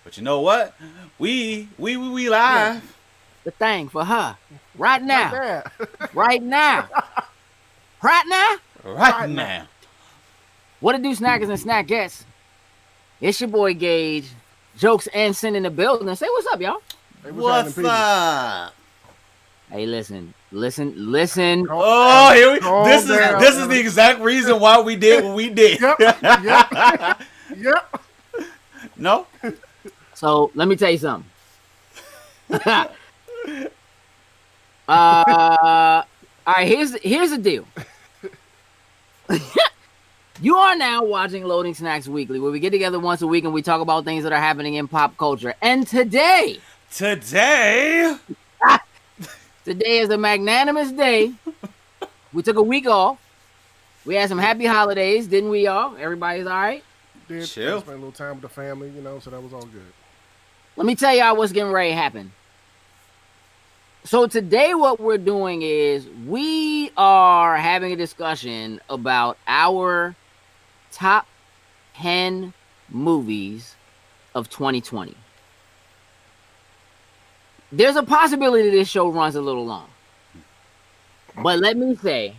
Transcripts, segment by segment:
But you know what? We live The thing for her. Right Right now. there. Right now. Right now. right Right now. now. What it do, snackers and snackettes? It's your boy Gage. Jokes and Sin in the building. Say what's up, y'all. Hey, what's happening, What's people? up? Hey, listen. Calm Oh, down. here we. Calm This is down. this is the exact reason why we did what we did. Yep. Yep. No. So let me tell you something. All right, here's the deal. You are now watching Loading Snacks Weekly, where we get together once a week and we talk about things that are happening in pop culture. And today is a magnanimous day. We took a week off. We had some happy holidays, didn't we, y'all? Everybody's all right? Did Chill. spend a little time with the family, so that was all good. Let me tell y'all what's getting ready to happen. So today what we're doing is we are having a discussion about our top 10 movies of 2020. There's a possibility this show runs a little long. But let me say,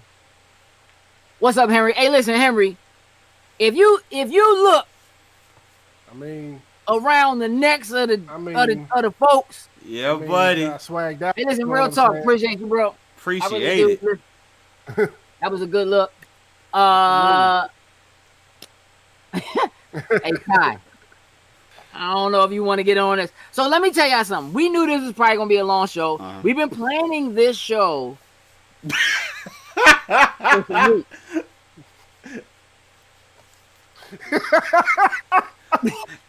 what's up, Henry? Hey, listen, Henry, if you look I mean, around the necks of the folks, Yeah, buddy. Swagged out. hey, listen, you know real what I'm talk, saying? appreciate you, bro. I Appreciate really it. do. That was a good look. Hey, Kai, I don't know if you want to get on this. So let me tell y'all something. We knew this was probably going to be a long show. Uh-huh. We've been planning this show for some weeks.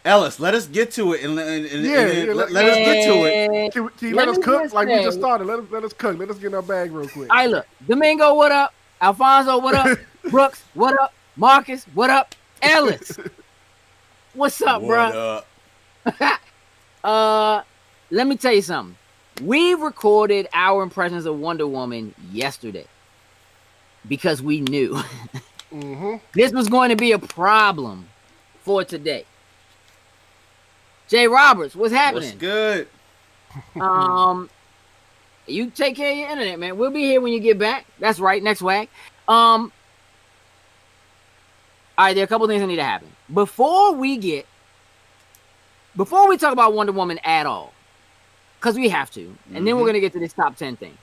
Ellis, let us get to it and let us get to it. Can you Let let us me cook just like we just say- started? Let us cook. Let us get in our bag real quick. All right, look. Domingo, what up? Alfonso, what up? Brooks, what up? Marcus, what up? Ellis, what's up, bro? What up? Let me tell you something. We recorded our impressions of Wonder Woman yesterday because we knew Mm-hmm. this was going to be a problem for today. Jay Roberts, what's happening? What's good? You take care of your internet, man. We'll be here when you get back. That's right, next wag. All right, there are a couple things that need to happen before we talk about Wonder Woman at all, because we have to, and then we're gonna get to this top 10 thing.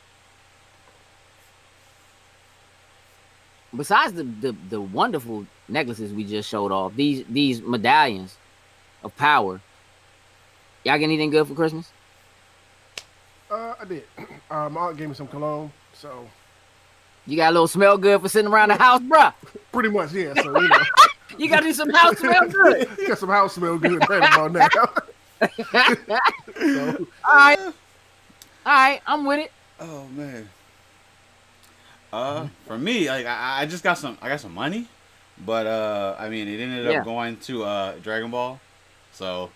Besides the wonderful necklaces we just showed off, these medallions of power, y'all get anything good for Christmas? I did. My aunt gave me some cologne, so You got a little smell good for sitting around the house, bruh. pretty much, yeah. So You got to do some house smell good. got some house smell good right about now. So, All right, I'm with it. Oh man. For me, like I just got some. I got some money, but I mean, it ended Yeah. up going to Dragon Ball, so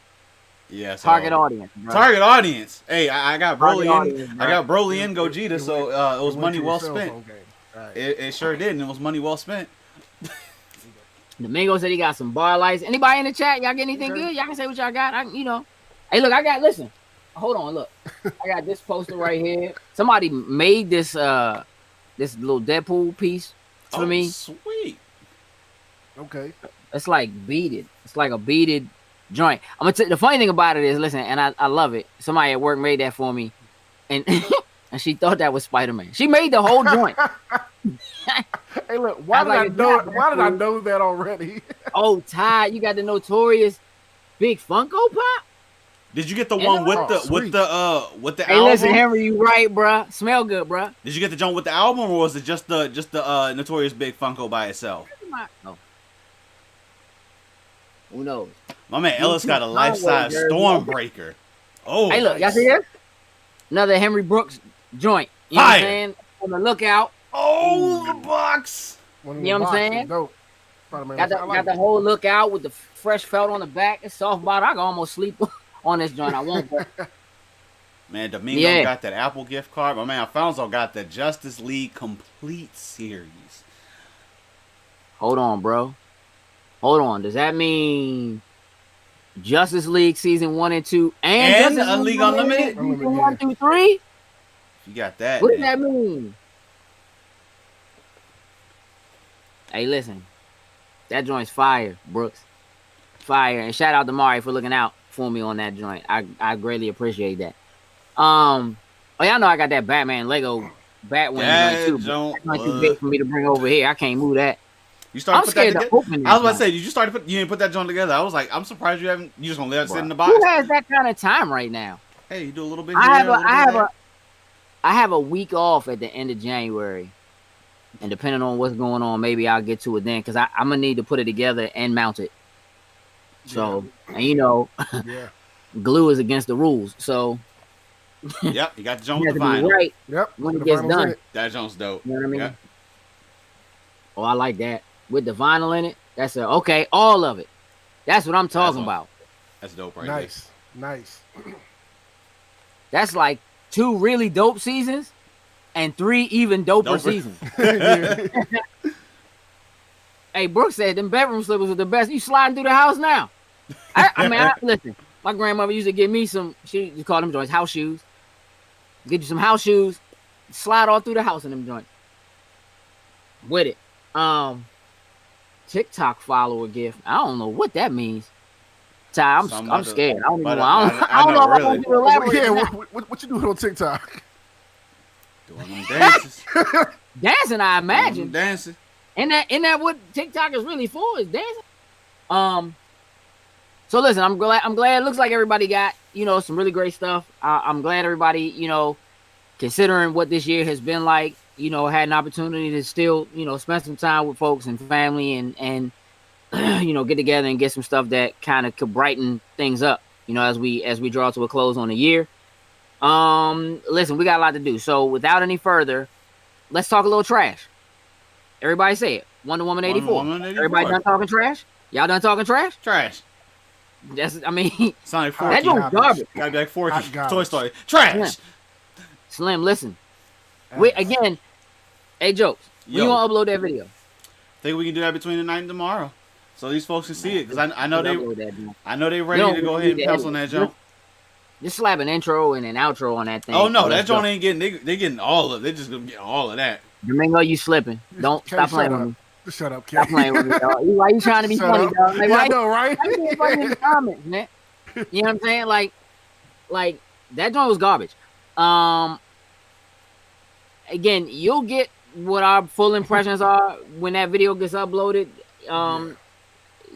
yeah. So, Target audience, bro. Target audience. Hey, I got Target Broly audience, in. bro. I got Broly in Gogeta, so it was went money to a well cell spent. phone game. All right. It sure did, and it was money well spent. Domingo said he got some bar lights. Anybody in the chat? Y'all get anything good? Y'all can say what y'all got. Hey, look, listen. Hold on, look. I got this poster right here. Somebody made this this little Deadpool piece for me. Sweet. Okay. It's like beaded. It's like a beaded joint. I'm gonna the funny thing about it is, listen, and I love it. Somebody at work made that for me, and and she thought that was Spider-Man. She made the whole joint. Hey, look. Why did I know that already? Oh, Ty, you got the notorious Big Funko Pop? Did you get the And one with oh, the Hey, album? listen, Henry, you right, bruh. Smell good, bruh. Did you get the joint with the album, or was it just the Notorious Big Funko by itself? No. Who knows? My man Ellis got a life-size Stormbreaker. Oh, Hey, look, y'all see this? Another Henry Brooks joint. You know what I'm saying? On the lookout. Oh, the box. One of You know the what I'm boxes, saying? dope. Spider-Man, Got I like the it. whole lookout with the fresh felt on the back. It's soft bottom. I can almost sleep on this joint. I won't. Man, Domingo Yeah. got that Apple gift card. My man Alfonso got the Justice League Complete Series. Hold on, bro. Hold on. Does that mean Justice League season 1 and 2, and A League Unlimited season 1 through 3. You got that. What does that mean? Hey, listen, that joint's fire, Brooks. Fire, and shout out to Mari for looking out for me on that joint. I greatly appreciate that. Oh, y'all know I got that Batman Lego Batwing joint too. That's too big for me to bring over here. I can't move that. You started I'm scared to open it. I was about to say, you didn't put that joint together. I was like, I'm surprised you just gonna let it sit in the box. Who has that kind of time right now? Hey, you do a little bit. I have a week off at the end of January, and depending on what's going on, maybe I'll get to it then because I'm gonna need to put it together and mount it. So, and you know, glue is against the rules. So, yep, you got the joint with the vinyl. Right. Yep. When it gets done, that joint's dope. You know what I mean? Yep. Oh, I like that with the vinyl in it. That's okay. All of it. That's what I'm talking about. That's dope, right? Nice. That's like 2 really dope seasons and 3 even doper seasons. Hey, Brooks said them bedroom slippers are the best. You sliding through the house now. I mean, listen, my grandmother used to give me some, she called them joints house shoes. Get you some house shoes, slide all through the house in them joints. With it. TikTok follower gift. I don't know what that means. Ty, I'm scared. I don't know. I don't know if I want to elaborate. Yeah, what you doing on TikTok? Doing them dances. Dancing, I imagine. Dancing. Isn't that what TikTok is really for? Is dancing? So listen, I'm glad. It looks like everybody got some really great stuff. I'm glad everybody considering what this year has been like, had an opportunity to still spend some time with folks and family and get together and get some stuff that kind of could brighten things up. As we draw to a close on the year. Listen, we got a lot to do. So without any further, let's talk a little trash. Everybody say it. Wonder Woman 84. Everybody done talking trash? Y'all done talking trash? Trash. That's, I mean, Sonic 4. That joke's garbage. Gotta be like 4 Toy Story. Trash. Yeah. Slim, listen. Again, hey, Jokes. When you want to upload that video? Think we can do that between tonight and tomorrow, so these folks can see it. Because I know they ready to go ahead and pencil on that jump. Just slap an intro and an outro on that thing. Oh no, that joint ain't getting. They getting all of. They just gonna get all of that. Domingo, you slipping? Don't stop playing with me. Shut up, Ken. Stop playing with me, dog. Why you trying to be funny, dog? Like, I know, right? Why you being funny in the comments, man? You know what I'm saying? Like that joint was garbage. Again, you'll get what our full impressions are when that video gets uploaded.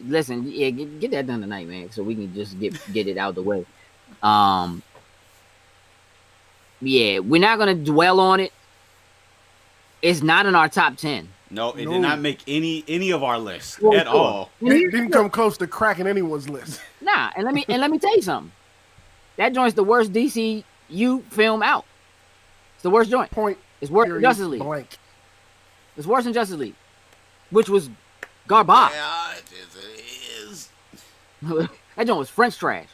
Listen, yeah, get that done tonight, man, so we can just get it out the way. Yeah, we're not gonna dwell on it. It's not in our top 10. No, it did not make any of our lists at all. It didn't come close to cracking anyone's list. Nah, and let me tell you something. That joint's the worst DCU film out. It's the worst joint. It's worse than Justice League. Blank. It's worse than Justice League, which was garbage. Yeah, it is. That joint was French trash.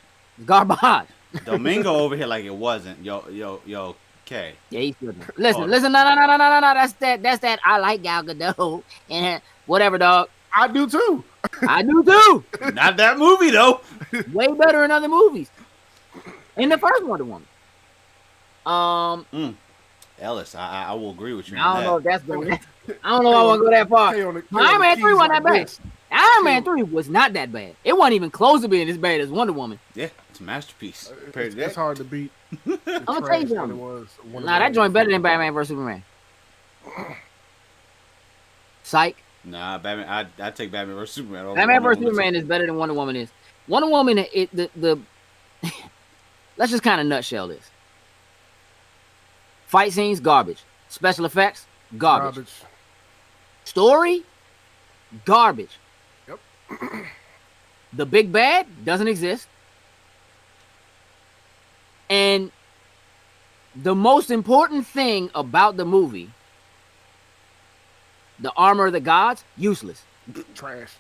Garbage. Domingo over here like it wasn't. Yo, K. Yeah, he's good. Listen, no. That's that. I like Gal Gadot and whatever, dog. I do too. I do too. Not that movie though. Way better in other movies. In the first Wonder Woman. Ellis, I will agree with you. I don't know if that's going. I don't know if I want to go that far. Iron Man 3 wasn't that bad. Iron Man 3 was not that bad. It wasn't even close to being as bad as Wonder Woman. Yeah, it's a masterpiece. It's hard to beat. I'm gonna tell you something. Nah, that joint better than Batman vs Superman. Psych. Nah, Batman. I take Batman vs Superman. Over Batman vs Superman is better than Wonder Woman is. Wonder Woman, the let's just kind of nutshell this. Fight scenes, garbage. Special effects, garbage. Story, garbage. Yep. The big bad doesn't exist. And the most important thing about the movie, the armor of the gods, useless. Trash.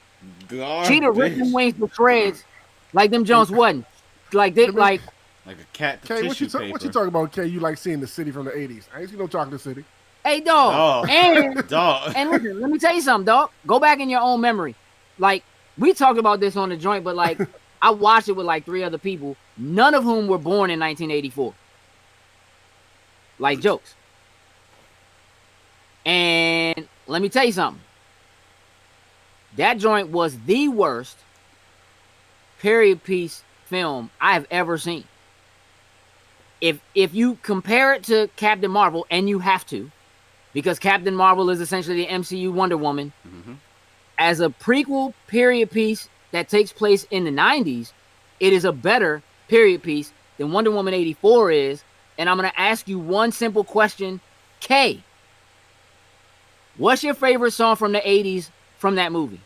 Garbage. Cheetah ripped them wings to shreds like them Jones wasn't. Like a cat to Kay, tissue paper. what you talking about, Kay? You like seeing the city from the 80s. I ain't seen no Chocolate City. Hey, dog. And listen, let me tell you something, dog. Go back in your own memory. Like, we talked about this on the joint, but like, I watched it with like 3 other people, none of whom were born in 1984. Like jokes. And let me tell you something. That joint was the worst period piece film I have ever seen. If you compare it to Captain Marvel, and you have to, because Captain Marvel is essentially the MCU Wonder Woman, as a prequel period piece that takes place in the 90s, it is a better period piece than Wonder Woman 84 is. And I'm going to ask you one simple question. K, what's your favorite song from the 80s from that movie?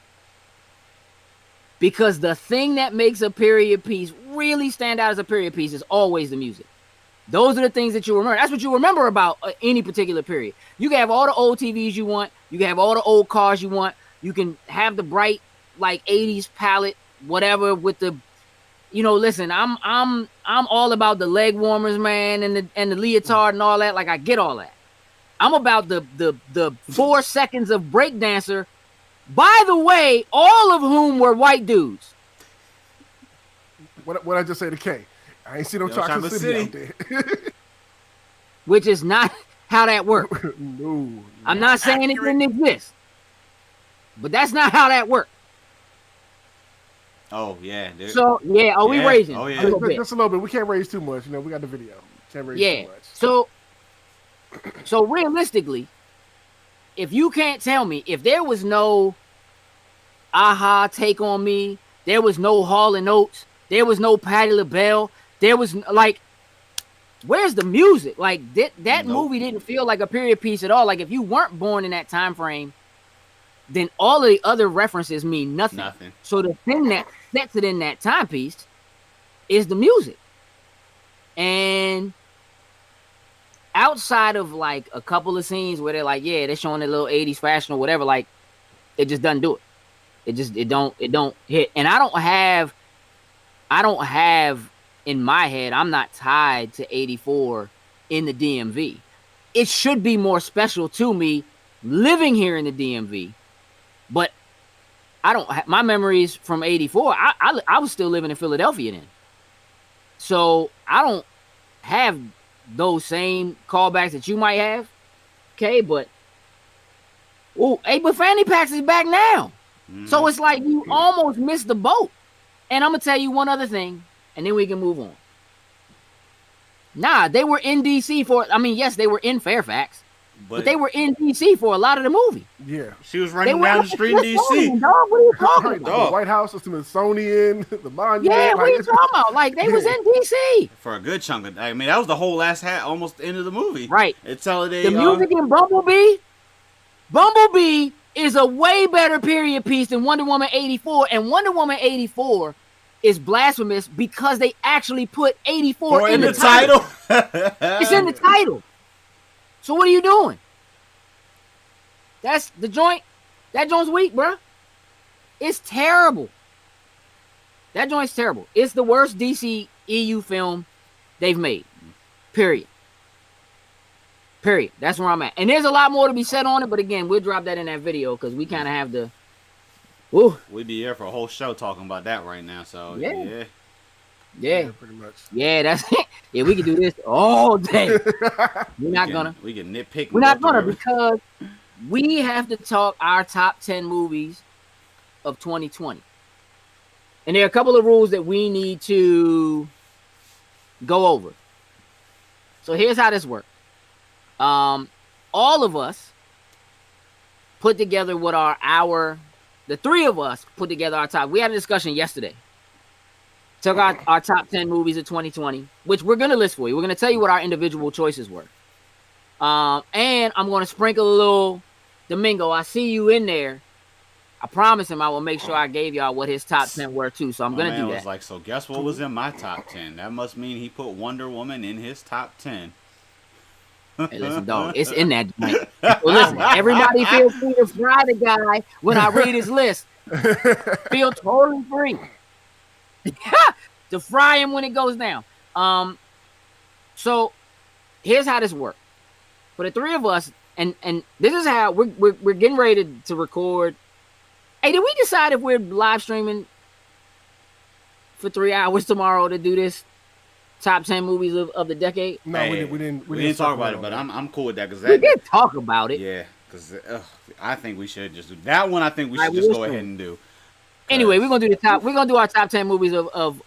Because the thing that makes a period piece really stand out as a period piece is always the music. Those are the things that you remember. That's what you remember about any particular period. You can have all the old TVs you want. You can have all the old cars you want. You can have the bright, like 80s palette, whatever, with the, you know, listen, I'm all about the leg warmers, man, and the leotard and all that. Like, I get all that. I'm about the 4 seconds of breakdancer, by the way, all of whom were white dudes. What I just say to K? I ain't seen no Chocolate City out there. Which is not how that works. No. I'm not saying it didn't exist, but that's not how that worked. Oh yeah. Dude. So yeah, we raising? Oh yeah. Just a little bit. We can't raise too much. You know, we got the video. Can't raise too much. So realistically, if you can't tell me, if there was no Aha, Take on Me, there was no Hall & Oates, there was no Patti LaBelle, there was like, where's the music? Like that movie didn't feel like a period piece at all. Like, if you weren't born in that time frame, then all of the other references mean nothing. So the thing that sets it in that timepiece is the music. And outside of like a couple of scenes where they're like, yeah, they're showing a little 80s fashion or whatever, like, it just doesn't do it. It don't hit. And I don't have in my head, I'm not tied to 84 in the DMV. It should be more special to me living here in the DMV, but I don't have my memories from 84. I was still living in Philadelphia then. So I don't have those same callbacks that you might have. Okay, but but Fanny Packs is back now. So it's like you almost missed the boat. And I'm going to tell you one other thing, and then we can move on. Nah, they were in D.C. yes, they were in Fairfax, but they were in D.C. for a lot of the movie. Yeah. She was running down the street in D.C. Dog, what are you talking about? The White House, the Smithsonian, the monument. Yeah, what are you talking about? Like, they was in D.C. For a good chunk of, I mean, that was the whole last almost the end of the movie. Right. It's telling the music in Bumblebee is a way better period piece than Wonder Woman 84, and Wonder Woman 84 is blasphemous because they actually put 84 in the title. It's in the title. So what are you doing? That's the joint. That joint's weak, bro. It's terrible. That joint's terrible. It's the worst DC EU film they've made. Period. That's where I'm at. And there's a lot more to be said on it, but again, we'll drop that in that video because we kind of have the. Woo. We'd be here for a whole show talking about that right now. So yeah, pretty much. Yeah, that's it. Yeah, we can do this all day. We can nitpick. We're not gonna because we have to talk our top 10 movies of 2020, and there are a couple of rules that we need to go over. So here's how this works. All of us put together what are the 3 of us put together our top. We had a discussion yesterday. Took our top 10 movies of 2020, which we're going to list for you. We're going to tell you what our individual choices were. And I'm going to sprinkle a little Domingo. I see you in there. I promise him I will make sure I gave y'all what his top 10 were too. So I'm going to do that. Was like, so guess what was in my top 10? That must mean he put Wonder Woman in his top 10. Hey, listen, dog, it's in that joint. So listen, everybody feel free to fry the guy when I read his list. Feel totally free to fry him when it goes down. So here's how this works. For the 3 of us, and this is how we're getting ready to record. Hey, did we decide if we're live streaming for 3 hours tomorrow to do this top 10 movies of the decade? No, Hey, we didn't talk about it, but I'm cool with that because We did talk about it. Yeah, because I think we should just do that one. I think we should we just go should. ahead and do. Anyway, we're gonna do the top. We're gonna do our top 10 movies of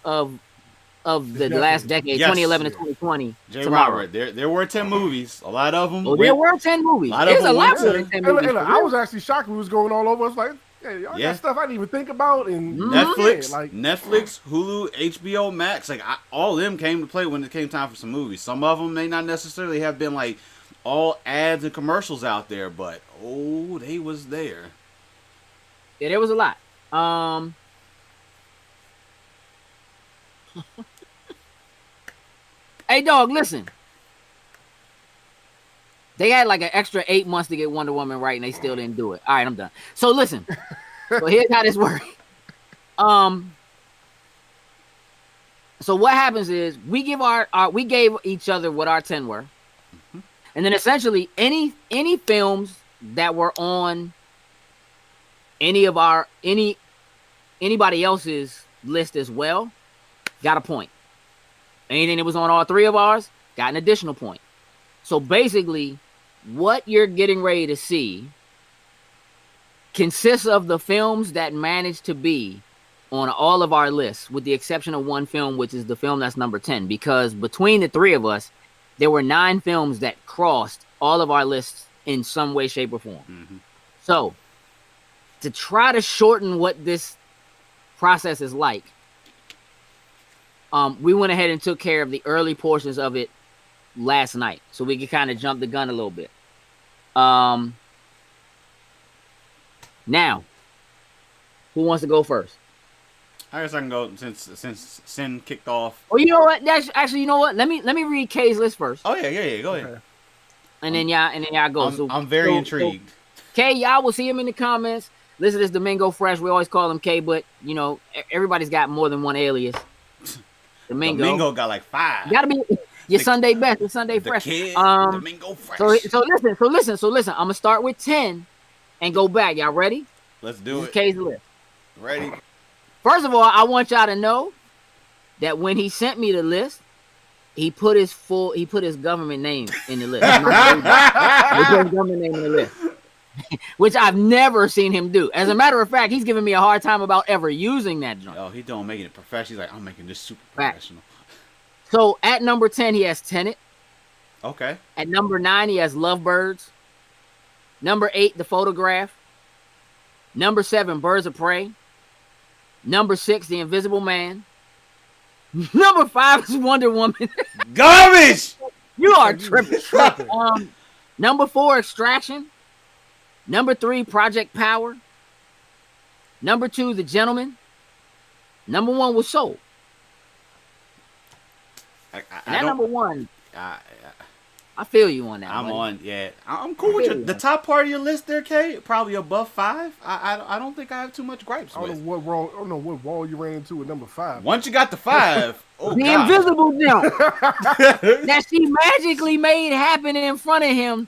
the last decade, Yes. 2011 to 2020. J. tomorrow. Robert, there were 10 movies. A lot of them. Oh, there were 10 movies. There's a lot more than 10 movies. And I was actually shocked we was going all over. I was like, hey, y'all got stuff I didn't even think about. And Netflix, Hulu, HBO Max, like all of them came to play when it came time for some movies. Some of them may not necessarily have been like all ads and commercials out there, but they was there. Yeah, there was a lot. Hey, dog, listen. They had like an extra 8 months to get Wonder Woman right, and they still didn't do it. All right, I'm done. So listen. So here's how this works. So what happens is we give we gave each other what our 10 were, and then essentially any films that were on anybody else's list as well got a point. Anything that was on all 3 of ours got an additional point. So basically, what you're getting ready to see consists of the films that managed to be on all of our lists, with the exception of one film, which is the film that's number 10. Because between the 3 of us, there were 9 films that crossed all of our lists in some way, shape, or form. Mm-hmm. So, to try to shorten what this process is like, we went ahead and took care of the early portions of it last night, so we could kind of jump the gun a little bit. Now, who wants to go first? I guess I can go since Sin kicked off. Oh, you know what? Actually, you know what? Let me read Kay's list first. Oh yeah. Go ahead. Okay. And then y'all go. I'm very intrigued. So, Kay, y'all will see him in the comments. Listen to this Domingo Fresh. We always call him K, but you know everybody's got more than one alias. Domingo got like 5. You gotta be your Sunday best, your Sunday Fresh. Kid, Domingo Fresh. So listen. I'm gonna start with 10 and go back. Y'all ready? Let's do it. Kay's list. Ready. First of all, I want y'all to know that when he sent me the list, he put his government name in the list. He put his government name in the list, which I've never seen him do. As a matter of fact, he's giving me a hard time about ever using that joint. Oh, he don't making it professional. He's like, I'm making this super professional. So at number 10, he has Tenet. Okay. At number 9, he has Lovebirds. Number 8, The Photograph. Number 7, Birds of Prey. Number 6, The Invisible Man. Number 5 is Wonder Woman. Garbage! You are tripping. Number 4, Extraction. Number 3, Project Power. Number 2, The Gentleman. Number 1 was Soul. Number 1. I feel you on that. I'm cool with you. The top part of your list there, Kay, probably above 5. I don't think I have too much gripes with. I don't know what wall you ran into with number 5. Once you got the 5, invisible jump that she magically made happen in front of him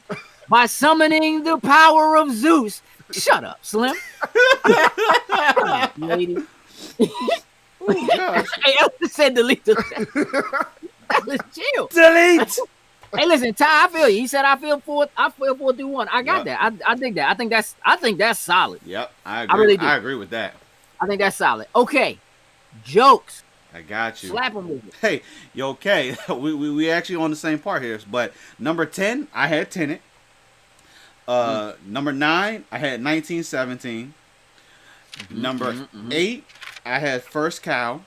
by summoning the power of Zeus. Shut up, Slim. Shut up, lady. Hey, Elsa said delete the chat. Chill. Delete. Hey, listen, Ty, I feel you. He said I feel 4 through 1. I got that. I dig that. I think that's solid. Yep, I agree. I really do. I agree with that. I think that's solid. Okay, jokes. I got you. Slap him with it. Hey, you okay? we actually on the same part here. But number 10, I had Tenet. Number 9, I had 1917. Number 8, I had First Cow.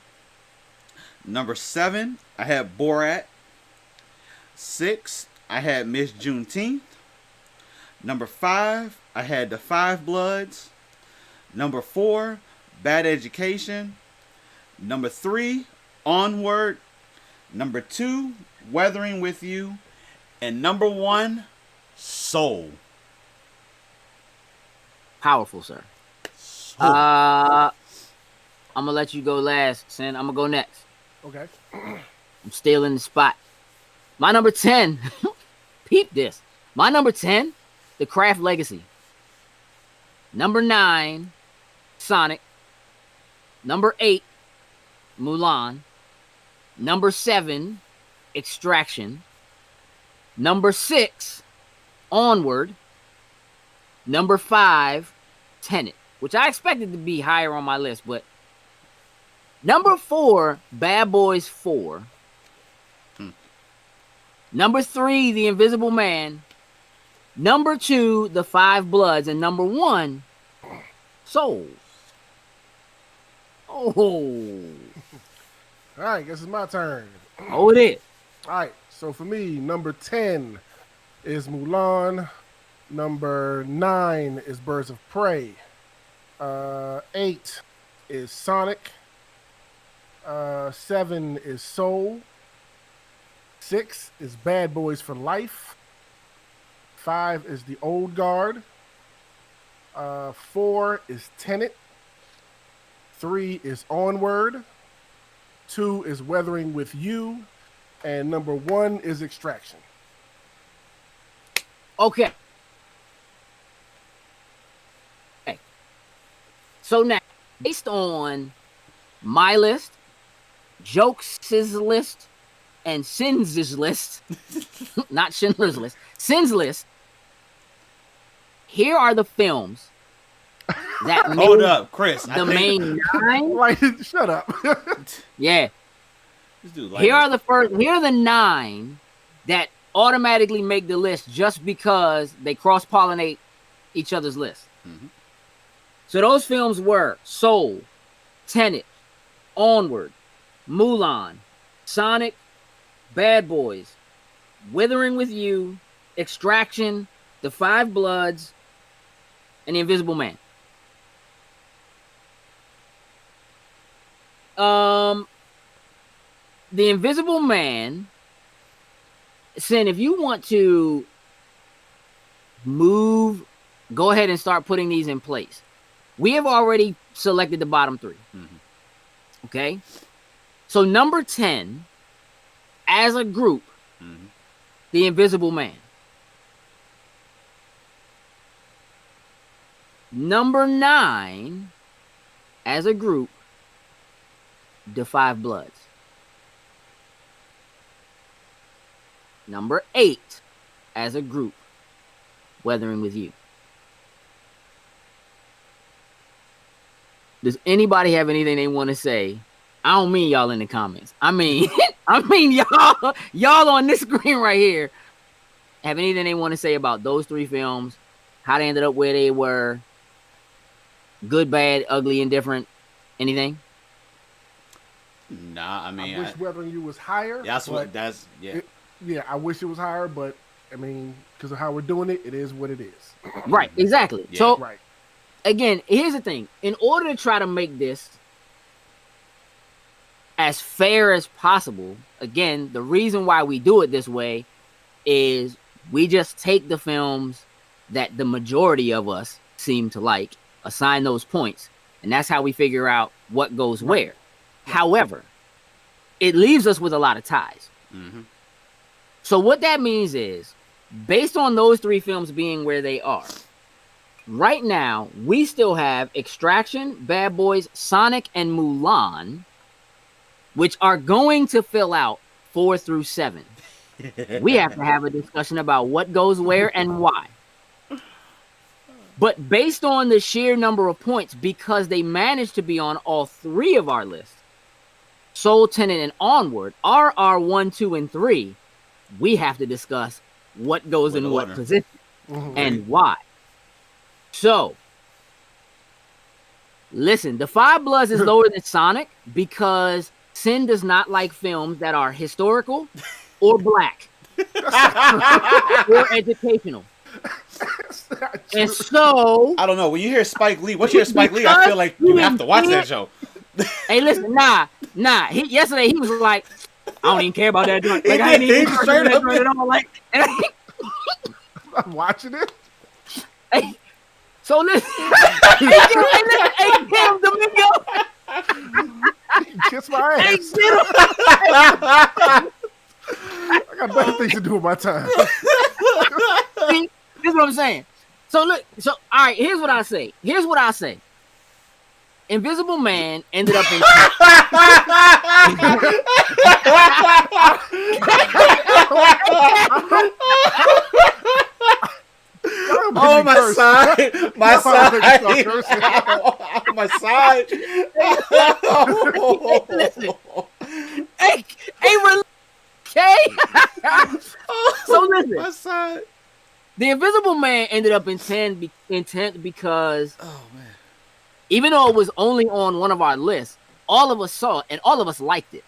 Number 7, I had Borat. 6, I had Miss Juneteenth. Number 5, I had The Five Bloods. Number 4, Bad Education. Number 3, Onward. Number 2, Weathering with You. And number 1, Soul. Powerful, sir. I'm gonna let you go last, Sin. I'm gonna go next. Okay. I'm stealing the spot. My number 10, peep this. My number 10, The Craft Legacy. Number 9, Sonic. Number 8, Mulan. Number 7, Extraction. Number 6, Onward. Number 5, Tenet, which I expected to be higher on my list, but number 4, Bad Boys 4. Number 3, The Invisible Man. Number 2, The Five Bloods. And number 1, Soul. Oh. All right, guess it's my turn. Oh, it is. All right, so for me, number 10 is Mulan. Number 9 is Birds of Prey. 8 is Sonic. 7 is Soul. 6 is Bad Boys for Life. 5 is The Old Guard. 4 is Tenet. 3 is Onward. 2 is Weathering with You. And number 1 is Extraction. Okay. So now, based on my list, Jokes' list, and Sins' list, not Schindler's List, Sin's list, here are the films that made Hold up, Chris. the main 9. Like, shut up. Yeah. This dude like Here are the 9 that automatically make the list just because they cross-pollinate each other's list. Mhm. So those films were Soul, Tenet, Onward, Mulan, Sonic, Bad Boys, Withering with You, Extraction, The Five Bloods, and The Invisible Man. The Invisible Man, Sin, if you want to go ahead and start putting these in place. We have already selected the bottom 3. Mhm. Okay? So number 10, as a group, Mhm. The Invisible Man. Number 9, as a group, The Five Bloods. Number 8, as a group, Weathering with You. Does anybody have anything they want to say? I don't mean y'all in the comments. I mean y'all on this screen right here have anything they want to say about those 3 films, how they ended up where they were, good, bad, ugly, indifferent, anything? Nah, I mean, I wish Weathering You was higher. that's what that's yeah. Yeah, I wish it was higher, but I mean, because of how we're doing it, it is what it is. Right, exactly. Yeah. So Right. again, here's the thing. In order to try to make this as fair as possible, again, the reason why we do it this way is we just take the films that the majority of us seem to like, assign those points, and that's how we figure out what goes where. However, it leaves us with a lot of ties. Mm-hmm. So what that means is, based on those 3 films being where they are, right now, we still have Extraction, Bad Boys, Sonic, and Mulan, which are going to fill out 4 through 7. We have to have a discussion about what goes where and why. But based on the sheer number of points, because they managed to be on all 3 of our lists, Soul, Tenet, and Onward, are our 1, 2, and 3, we have to discuss what goes in what position and why. So, listen, The Five Bloods is lower than Sonic because Sin does not like films that are historical or black or educational. And so, I don't know. When you hear Spike Lee, once you hear Spike Lee, I feel like you have to watch that show. Hey, listen, nah. Yesterday he was like, I don't even care about that joint. Like, He I ain't did. even He straight up at all. Like, I'm watching it. hey, so listen, hey, damn, Domingo. Kiss my Hey, ass. get him. I got better things to do with my time. See, this is what I'm saying. So look, all right, here's what I say. Invisible Man ended up in. Oh, my side, my side, my side. Listen, hey, okay. So listen, my side. The Invisible Man ended up in 10th because, oh man, even though it was only on one of our lists, all of us saw it and all of us liked it,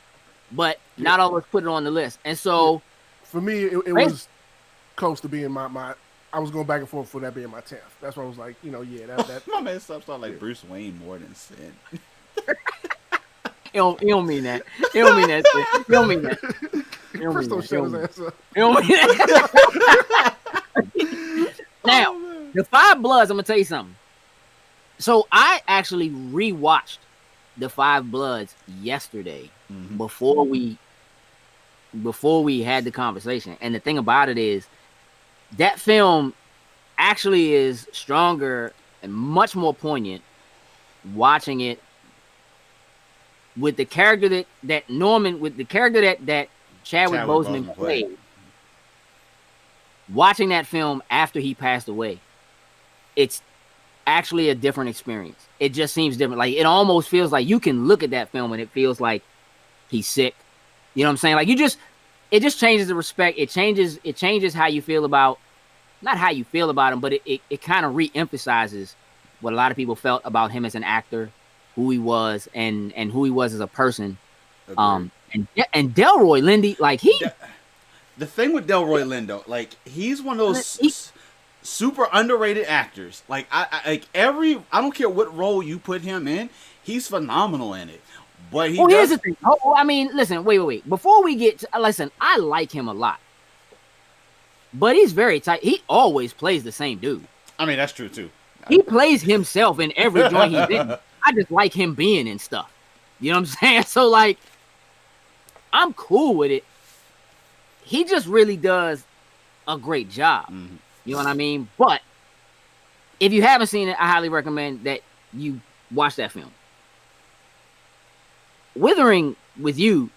but not all of us put it on the list. And so, for me, it was close to being my. I was going back and forth for that being my 10th. That's why I was like, that. My man stopped like Bruce Wayne more than Sin. You don't mean that. You don't mean that. You don't mean that. Chris don't shut his ass up. You don't mean that. Now, the Five Bloods, I'm going to tell you something. So I actually rewatched the Five Bloods yesterday before we had the conversation. And the thing about it is that film actually is stronger and much more poignant watching it with the character that Norman, with the character that Chadwick Boseman played. Watching that film after he passed away, it's actually a different experience. It just seems different. Like, it almost feels like you can look at that film and it feels like he's sick. You know what I'm saying? Like, it just changes the respect. It changes how you feel about, not how you feel about him, but it kind of re-emphasizes what a lot of people felt about him as an actor, who he was, and who he was as a person. And Delroy Lindy, like the thing with Delroy Lindo, like, he's one of those super underrated actors. Like, I don't care what role you put him in, he's phenomenal in it. But here's the thing. I mean, listen, wait. Before we get to, listen, I like him a lot, but he's very tight. He always plays the same dude. I mean, that's true too. He plays himself in every joint he's in. I just like him being in stuff. You know what I'm saying? So, like, I'm cool with it. He just really does a great job. Mm-hmm. You know what I mean? But if you haven't seen it, I highly recommend that you watch that film. Withering with You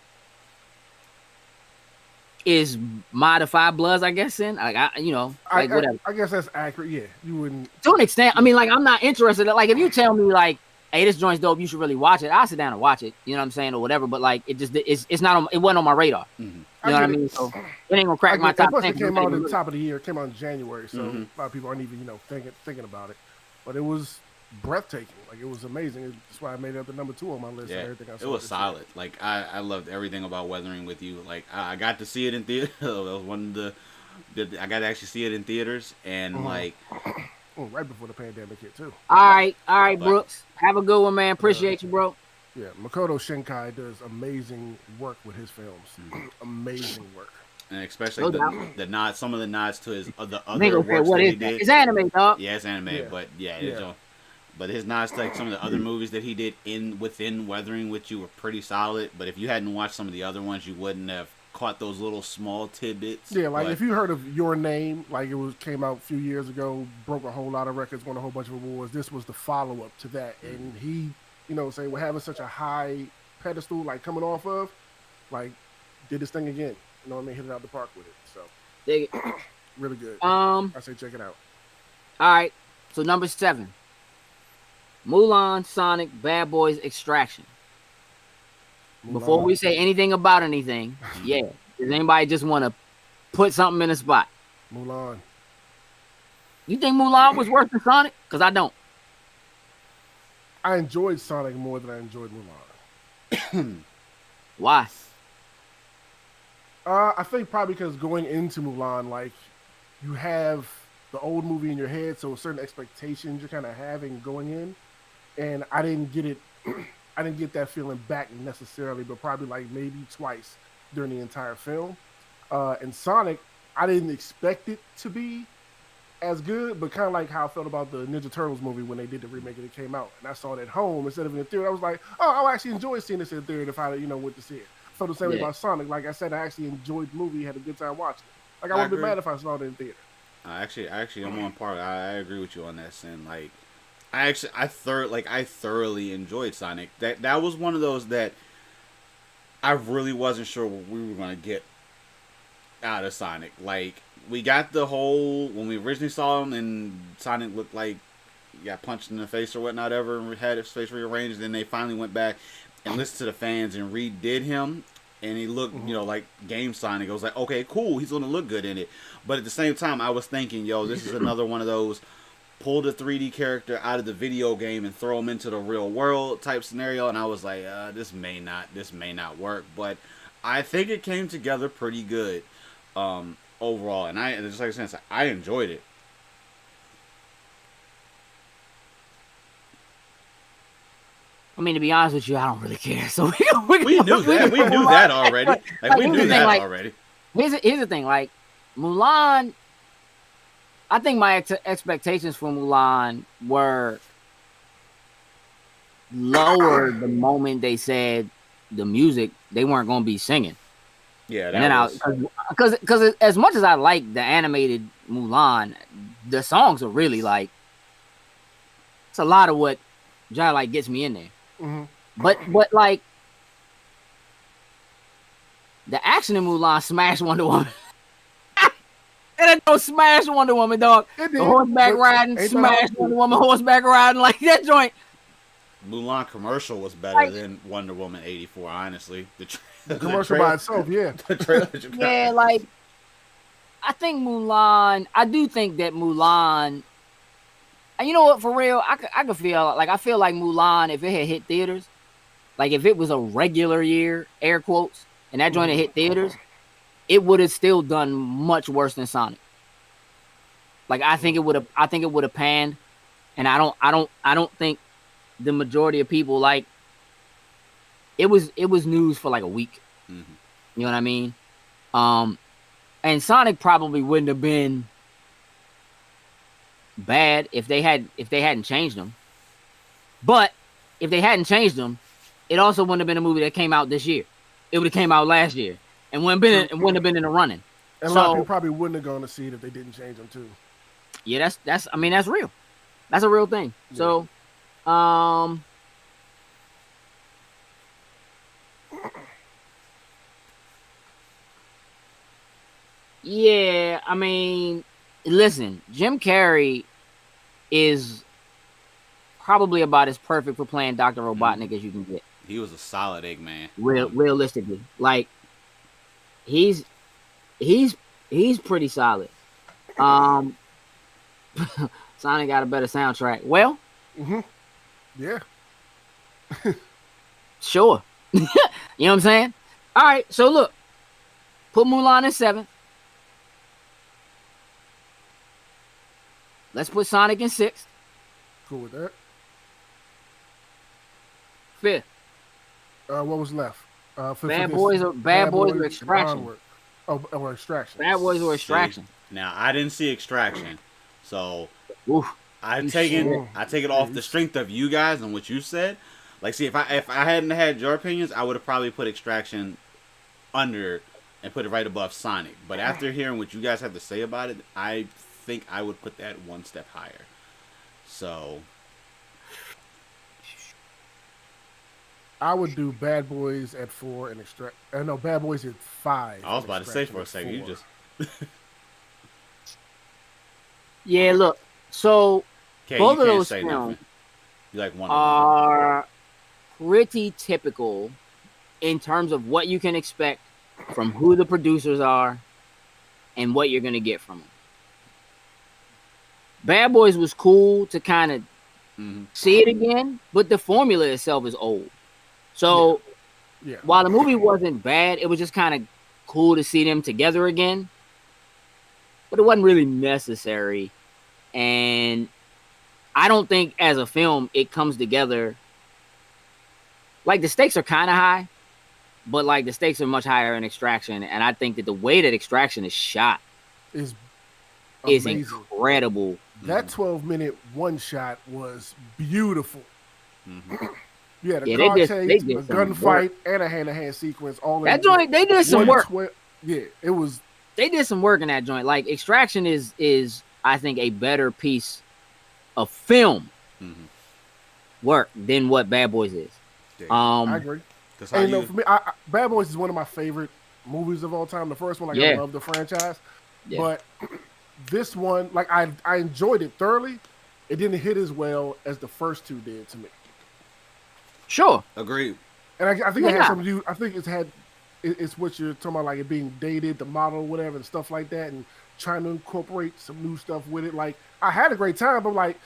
is my The Five Bloods, I guess. Whatever. I guess that's accurate. Yeah, you wouldn't. To an extent, I mean, like, I'm not interested. Like, if you tell me, like, hey, this joint's dope, you should really watch it, I'll sit down and watch it. You know what I'm saying, or whatever. But, like, it wasn't on my radar. Mm-hmm. You know what I mean? So it ain't gonna crack my top 10. It came out at the top of the year. It came out in January, so a lot of people aren't even thinking about it. But it was breathtaking. Like, it was amazing. That's why I made it up to number 2 on my list. Yeah, everything I saw, it was solid. Year. Like, I loved everything about Weathering with You. Like, I got to see it in theater. It was one of I got to actually see it in theaters, and like, right before the pandemic hit too. All right, Brooks. Have a good one, man. Appreciate you, bro. Yeah, Makoto Shinkai does amazing work with his films. Amazing work. And especially the nods, some of the nods to his other works that he did. It's anime, dog. Yeah, it's anime, but but his nods to, like, some of the other movies that he did within Weathering with You were pretty solid. But if you hadn't watched some of the other ones, you wouldn't have caught those little small tidbits. Yeah, like, if you heard of Your Name, like, came out a few years ago, broke a whole lot of records, won a whole bunch of awards. This was the follow up to that, and he, we're having such a high pedestal, like, coming off of, like, did this thing again. You know what I mean? Hit it out the park with it. So, dig it. Really good. I say check it out. All right. So number 7, Mulan, Sonic, Bad Boys, Extraction. Mulan. Before we say anything about anything, does anybody just want to put something in a spot? Mulan. You think Mulan was worse than Sonic? Because I don't. I enjoyed Sonic more than I enjoyed Mulan. Why? I think probably because going into Mulan, like, you have the old movie in your head, so certain expectations you're kind of having going in, and I didn't get it. I didn't get that feeling back necessarily, but probably like maybe twice during the entire film. And Sonic, I didn't expect it to be as good, but kind of like how I felt about the Ninja Turtles movie when they did the remake and it came out, and I saw it at home instead of in the theater. I was like, oh, I actually enjoyed seeing this in the theater if I went to see it. I felt the same way about Sonic. Like I said, I actually enjoyed the movie, had a good time watching it. Like, I wouldn't be mad if I saw it in the theater. Actually, I'm on part. I agree with you on that, Sin. Like, I thoroughly enjoyed Sonic. That was one of those that I really wasn't sure what we were gonna get out of Sonic. Like, we got the whole when we originally saw him and Sonic looked like he got punched in the face or whatnot ever and had his face rearranged. Then they finally went back and listened to the fans and redid him, and he looked like Game Sonic. I was like, okay, cool, he's gonna look good in it. But at the same time, I was thinking, yo, this is another one of those pull the 3D character out of the video game and throw him into the real world type scenario. And I was like, this may not work. But I think it came together pretty good overall. And just like I said, I enjoyed it. I mean, to be honest with you, I don't really care. So we knew that. We knew that already. We knew that already. Here's the thing. Like, Mulan, I think my expectations for Mulan were lower the moment they said the music, they weren't going to be singing. Yeah, because as much as I like the animated Mulan, the songs are really like, it's a lot of what like gets me in there. Mm-hmm. But like, the action in Mulan smashed Wonder Woman. And it don't smash Wonder Woman, dog. The horseback riding, smash Wonder Woman, horseback riding, like that joint. Mulan commercial was better than Wonder Woman 84, honestly. The commercial by itself, yeah. The trailer. Yeah, like, I do think that Mulan, and you know what, for real, I could feel like Mulan, if it had hit theaters, like if it was a regular year, air quotes, and that joint had hit theaters, it would have still done much worse than Sonic. Like, I think it would have panned, and I don't think the majority of people, like, it was news for like a week. Mm-hmm. You know what I mean? And Sonic probably wouldn't have been bad if they hadn't changed them. But if they hadn't changed them, it also wouldn't have been a movie that came out this year. It would have came out last year and wouldn't have been in the running. And a lot of people probably wouldn't have gone to see it if they didn't change them too. Yeah, that's real. That's a real thing. Yeah. So, yeah, I mean, listen, Jim Carrey is probably about as perfect for playing Dr. Robotnik as you can get. He was a solid Eggman. Realistically, like, he's pretty solid. Sonic got a better soundtrack. Well, yeah, sure. You know what I'm saying? All right, so look, put Mulan in 7th. Let's put Sonic in 6th. Cool with that. 5th. What was left? Bad Boys or Extraction. Or Extraction. Bad Boys or Extraction. Now, I didn't see Extraction, so oof, I take it off the strength of you guys and what you said. Like, see, if I hadn't had your opinions, I would have probably put Extraction under and put it right above Sonic. But after hearing what you guys have to say about it, I think I would put that one step higher. So I would do Bad Boys at 4 and Bad Boys at 5. I was about to say for a second, 4. You just yeah, look. So both of those films are pretty typical in terms of what you can expect from who the producers are and what you're going to get from them. Bad Boys was cool to kind of see it again, but the formula itself is old. So while the movie wasn't bad, it was just kind of cool to see them together again. But it wasn't really necessary. And I don't think as a film it comes together. Like, the stakes are kind of high, but like the stakes are much higher in Extraction. And I think that the way that Extraction is shot is incredible. That 12-minute one shot was beautiful. Mm-hmm. Yeah, the car chase, a gunfight, and a hand-to-hand sequence. All that joint, they did some work. Yeah, it was. They did some work in that joint. Like, Extraction is I think a better piece of film work than what Bad Boys is. I agree. And for me, Bad Boys is one of my favorite movies of all time. The first one, like I love the franchise, but this one, like I enjoyed it thoroughly. It didn't hit as well as the first two did to me. Sure, agreed. And I think it had something to do. I think it's what you're talking about, like it being dated, the model, whatever, and stuff like that, and trying to incorporate some new stuff with it. Like I had a great time, but like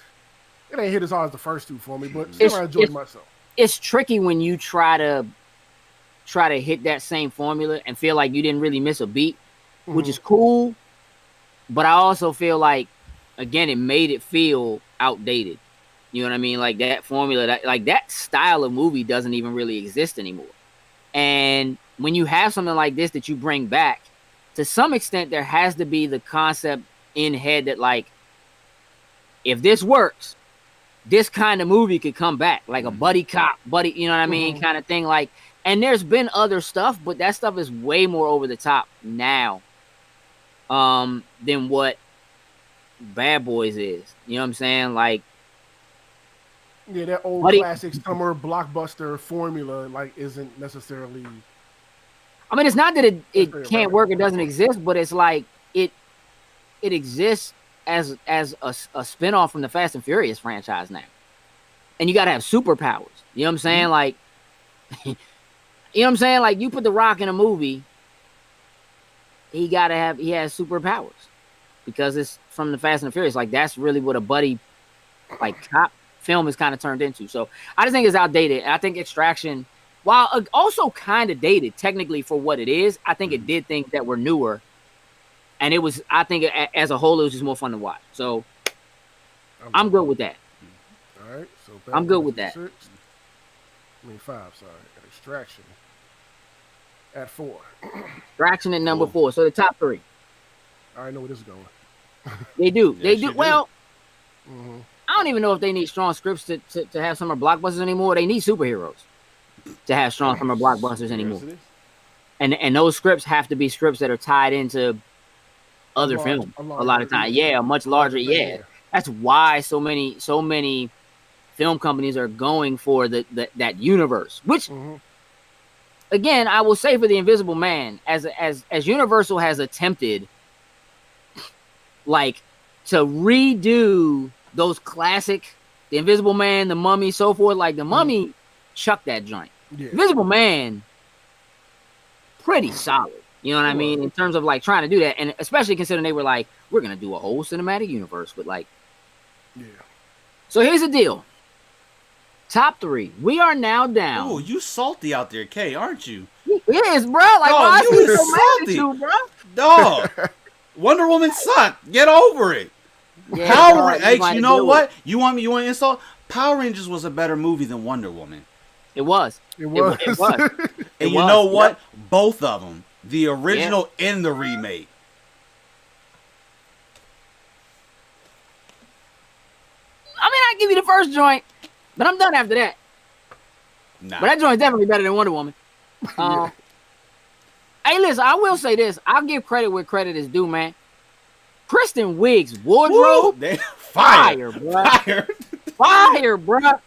it ain't hit as hard as the first two for me. But still, I enjoyed myself. It's tricky when you try to hit that same formula and feel like you didn't really miss a beat, which is cool. But I also feel like, again, it made it feel outdated. You know what I mean? Like that formula, that style of movie doesn't even really exist anymore. And when you have something like this that you bring back, to some extent, there has to be the concept in head that, like, if this works, this kind of movie could come back, like a buddy cop, you know what I mean, kind of thing. Like, and there's been other stuff, but that stuff is way more over the top now than what Bad Boys is. You know what I'm saying? Like, yeah, that old classic summer blockbuster formula, like, isn't necessarily. I mean, it's not that it can't work, it doesn't exist, but it's like it exists as a spinoff from the Fast and Furious franchise now. And you got to have superpowers. You know what I'm saying? Like, you know what I'm saying? Like, you put The Rock in a movie, he has superpowers because it's from the Fast and Furious. Like, that's really what a buddy, like, cop film is kind of turned into. So I just think it's outdated. I think Extraction, while also kind of dated technically for what it is, I think it did things that were newer. And it was, I think, as a whole, it was just more fun to watch. So I'm good with that. All right. So I'm good with that. 5, sorry. Extraction at 4. Extraction at number 4. So the top 3. I already know where this is going. They do. Yes, they do. Well, I don't even know if they need strong scripts to have summer blockbusters anymore. They need superheroes to have strong summer blockbusters anymore. And those scripts have to be scripts that are tied into other films a lot of times. Yeah, much larger. Yeah. That's why so many film companies are going for that universe, which again, I will say for the Invisible Man, as Universal has attempted like to redo those classic, the Invisible Man, the Mummy, so forth, like the Mummy chucked that joint. Yeah. Invisible Man, pretty solid. You know what I mean? In terms of like trying to do that. And especially considering they were like, we're going to do a whole cinematic universe with like. Yeah. So here's the deal. Top 3. We are now down. Oh, you salty out there, Kay, aren't you? Yes, bro. Like, why is he so mad at you, bro? Dog. Wonder Woman sucked. Get over it. Yeah, Power Rangers. You know what? You want to insult? Power Rangers was a better movie than Wonder Woman. It was. It was. And you know what? Yep. Both of them. The original and the remake. I mean, I give you the first joint, but I'm done after that. Nah. But that joint's definitely better than Wonder Woman. Hey, listen, I will say this. I'll give credit where credit is due, man. Kristen Wiig's wardrobe, fire, bro. Fire, bro.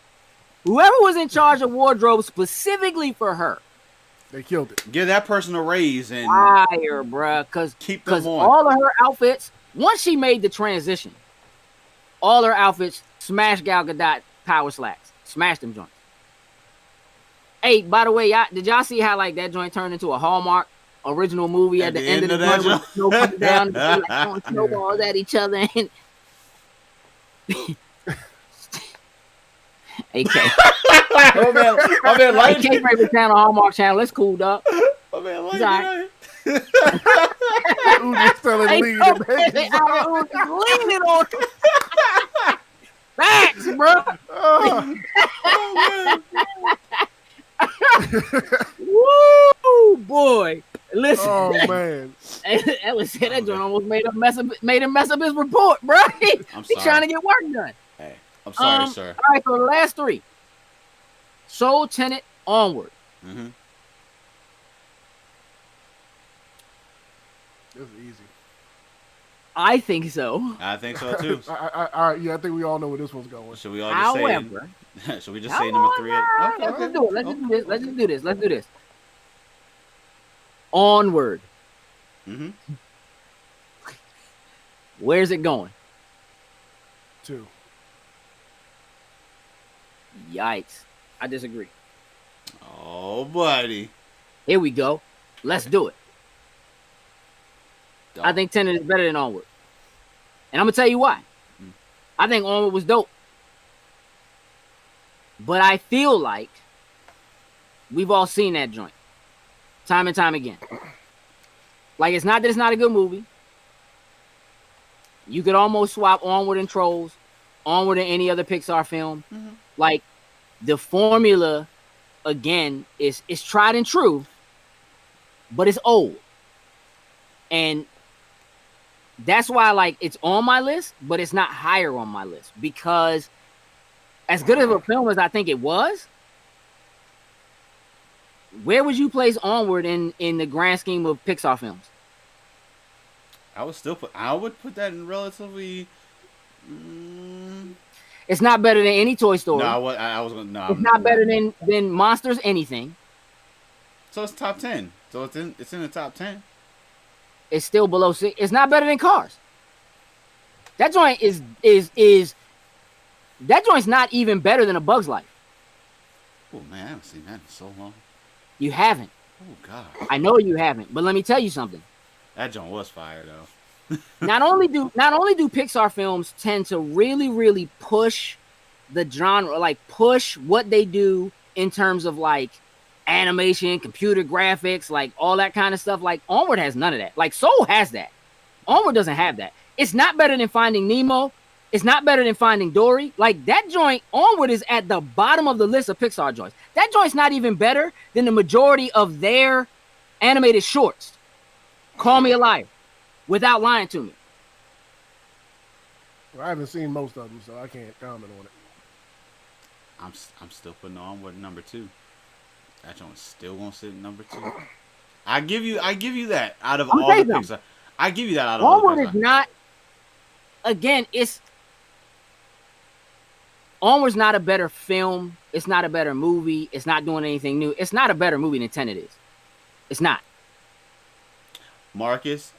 Whoever was in charge of wardrobe specifically for her, they killed it. Give that person a raise and fire, bro. Because all of her outfits, once she made the transition, all her outfits smashed Gal Gadot power slacks, smashed them joints. Hey, by the way, did y'all see how like that joint turned into a Hallmark original movie at the end of the joint with snow coming down, like, throwing snowballs at each other? And AK. Oh man, like AK favorite channel, Hallmark channel. It's cool, dog. Oh man, like Who's leaning on facts, bro. Woo, boy. Listen. Oh man. That joint almost made him mess up his report, bro. He's trying to get work done. Hey, I'm sorry, sir. All right, so the last 3. Soul, Tenet, Onward. This is easy. I think so. I think so too. All right, yeah, I think we all know where this one's going. Should we all just However, say? Should we just come say number on 3? now. Okay, Let's okay. just do it. Let's just do this. Let's just do this. Let's do this. Onward. Mm-hmm. Where's it going? 2. Yikes. I disagree. Oh, buddy. Here we go. Let's do it. I think Tenet is better than Onward. And I'm going to tell you why. I think Onward was dope. But I feel like we've all seen that joint. Time and time again. Like, it's not that it's not a good movie. You could almost swap Onward and Trolls, Onward and any other Pixar film. Mm-hmm. Like, the formula, again, is tried and true, but it's old. And that's why, like, it's on my list, but it's not higher on my list. Because as good of a film as I think it was, where would you place Onward in the grand scheme of Pixar films? I would put that in relatively. It's not better than any Toy Story. No, I was gonna. No, it's not better than Monsters anything. So it's top 10. So it's in the top 10. It's still below 6. It's not better than Cars. That joint is that joint's not even better than A Bug's Life. Oh man, I haven't seen that in so long. You haven't. Oh god. I know you haven't, but let me tell you something. That joint was fire though. Not only do Pixar films tend to really, really push the genre, like push what they do in terms of like animation, computer graphics, like all that kind of stuff. Like Onward has none of that. Like Soul has that. Onward doesn't have that. It's not better than Finding Nemo. It's not better than Finding Dory. Like that joint, Onward is at the bottom of the list of Pixar joints. That joint's not even better than the majority of their animated shorts. Call me a liar, without lying to me. Well, I haven't seen most of them, so I can't comment on it. I'm still putting Onward number 2. That joint's still gonna sit in number 2. I give you that out of all the Pixar. I give you that out of all the Pixar. Onward is not. Again, Onward's not a better film. It's not a better movie. It's not doing anything new. It's not a better movie than Tenet is. It's not. Marcus,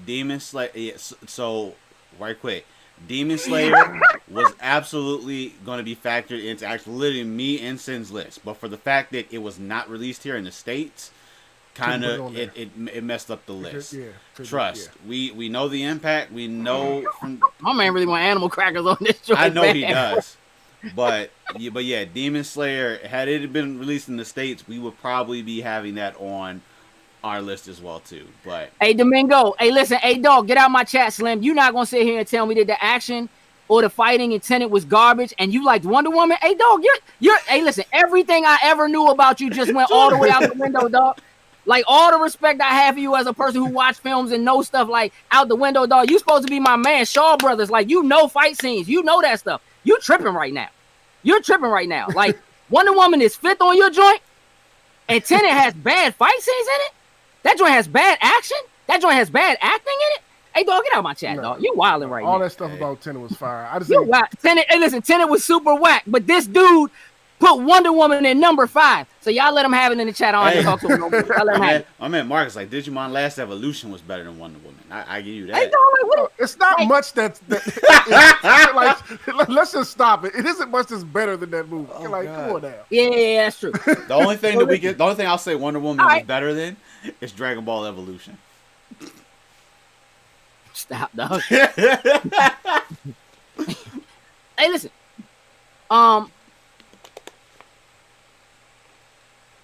Demon Slayer. Yeah, so right quick, Demon Slayer was absolutely going to be factored into actually literally me and Sin's list, but for the fact that it was not released here in the States, kind of it messed up the list. Trust, we know the impact. We know from my man really want animal crackers on this joint. I know he does. But yeah, Demon Slayer, had it been released in the States, we would probably be having that on our list as well too. But hey Domingo, hey listen, hey dog, get out my chat, Slim. You're not gonna sit here and tell me that the action or the fighting in Tenet was garbage and you liked Wonder Woman. Hey dog, you're hey listen, everything I ever knew about you just went all the way out the window, dog. Like all the respect I have for you as a person who watched films and know stuff like out the window, dog. You supposed to be my man, Shaw Brothers. Like you know fight scenes, you know that stuff. You tripping right now. You're tripping right now. Like Wonder Woman is 5th on your joint, and Tenet has bad fight scenes in it. That joint has bad action. That joint has bad acting in it. Hey, dog, get out of my chat, dog. You wilding right now. All that stuff about Tenet was fire. I just Tenet. Hey, listen, Tenet was super whack, but this dude put Wonder Woman in number 5. So y'all let him have it in the chat. I don't talk to him. Y'all let him have it. I mean, Marcus, like Digimon Last Evolution was better than Wonder Woman. I give you that. Hey, dog, it's not much that's like. Let's just stop it. It isn't much that's better than that movie. Oh, like, God. come on now. Yeah, that's true. The only thing the only thing I'll say Wonder Woman is better than is Dragon Ball Evolution. Stop, dog. Hey, listen.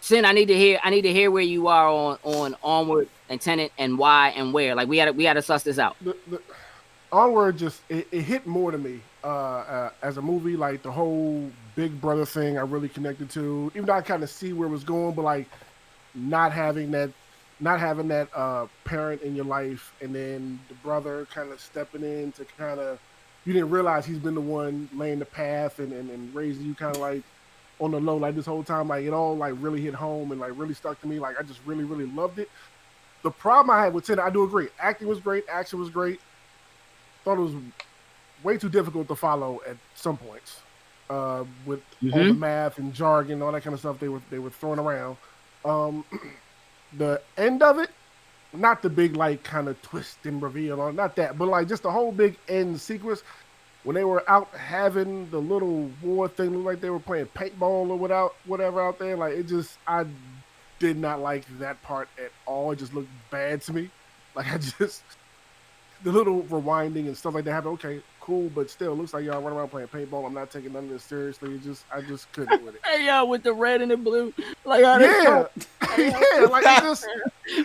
Sin, I need to hear where you are on Onward and Tenet and why and where. Like we had to suss this out. The Onward just it hit more to me as a movie. Like the whole Big Brother thing, I really connected to. Even though I kind of see where it was going, but like not having that parent in your life, and then the brother kind of stepping in to kind of you didn't realize he's been the one laying the path and raising you kind of like on the low like this whole time. Like it all like really hit home and like really stuck to me. Like I just really, really loved it. The problem I had with Tenet, I do agree. Acting was great. Action was great. thought it was way too difficult to follow at some points. With all the math and jargon, all that kind of stuff they were throwing around. The end of it, not the big like kind of twist and reveal, or not that, but like just the whole big end sequence when they were out having the little war thing, looked like they were playing paintball or whatever out there. Like I did not like that part at all. It just looked bad to me. Like the little rewinding and stuff like that happened. Okay, cool, but still, it looks like y'all run around playing paintball. I'm not taking none of this seriously. I just couldn't with it. Hey, yo, with the red and the blue, like how yeah, like it just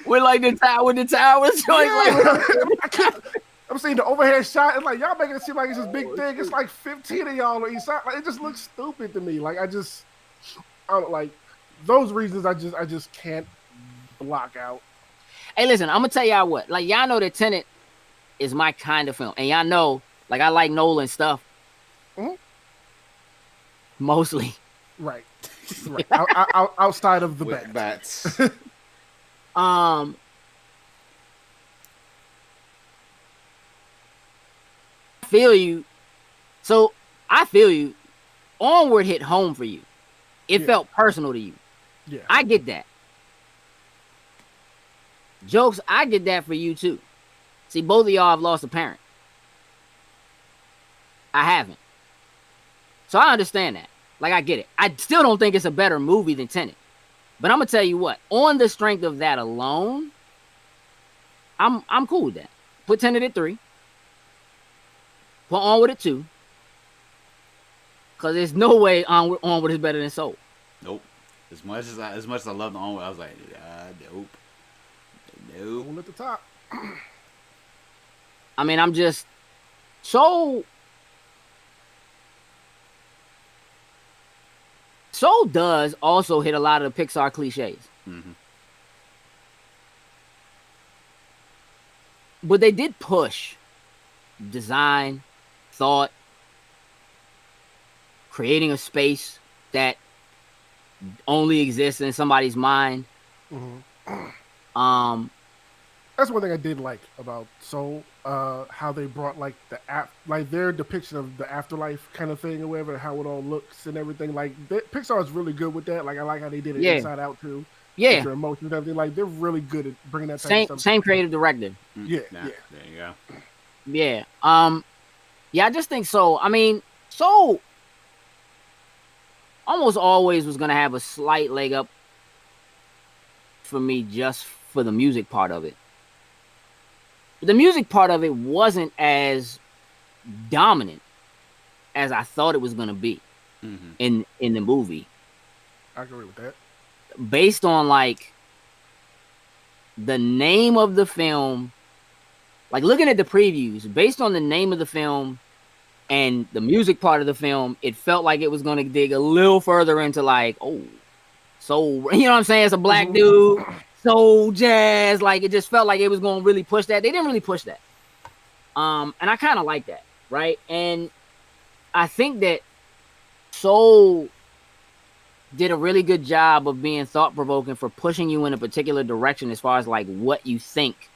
with like the towers. Yeah. I'm seeing the overhead shot, and like y'all making it seem like it's this big thing. It's like 15 of y'all on each side. Like it just looks stupid to me. Like I don't like those reasons. I just can't block out. Hey, listen, I'm gonna tell y'all what. Like y'all know that Tenet is my kind of film, and y'all know, like I like Nolan stuff. Mm-hmm. Mostly. Right. Outside of the bats. Feel you. So I feel you. Onward hit home for you. It felt personal to you. Yeah. I get that. Jokes, I get that for you too. See, both of y'all have lost a parent. I haven't. So I understand that. Like, I get it. I still don't think it's a better movie than Tenet. But I'm going to tell you what. On the strength of that alone, I'm cool with that. Put Tenet at 3. Put Onward at 2. Because there's no way Onward is better than Soul. Nope. As much as I love the Onward, I was like, nope. Soul at the top. I mean, I'm just... Soul does also hit a lot of the Pixar cliches. Mm-hmm. But they did push design, thought, creating a space that only exists in somebody's mind. Mm-hmm. That's one thing I did like about Soul. How they brought like their depiction of the afterlife kind of thing or whatever, how it all looks and everything. Like Pixar is really good with that. Like I like how they did it Inside Out too. Yeah, with their emotions and everything. Like they're really good at bringing that type of stuff. Same creative director. Yeah. There you go. Yeah. Yeah, I just think so. I mean, Soul almost always was gonna have a slight leg up for me just for the music part of it. But the music part of it wasn't as dominant as I thought it was gonna be in the movie. I agree with that. Based on like the name of the film, like looking at the previews, based on the name of the film and the music part of the film, it felt like it was gonna dig a little further into like, soul, you know what I'm saying? It's a black dude. Soul jazz, like it just felt like it was going to really push that. They didn't really push that, and I kind of like that, right? And I think that Soul did a really good job of being thought-provoking for pushing you in a particular direction as far as like what you think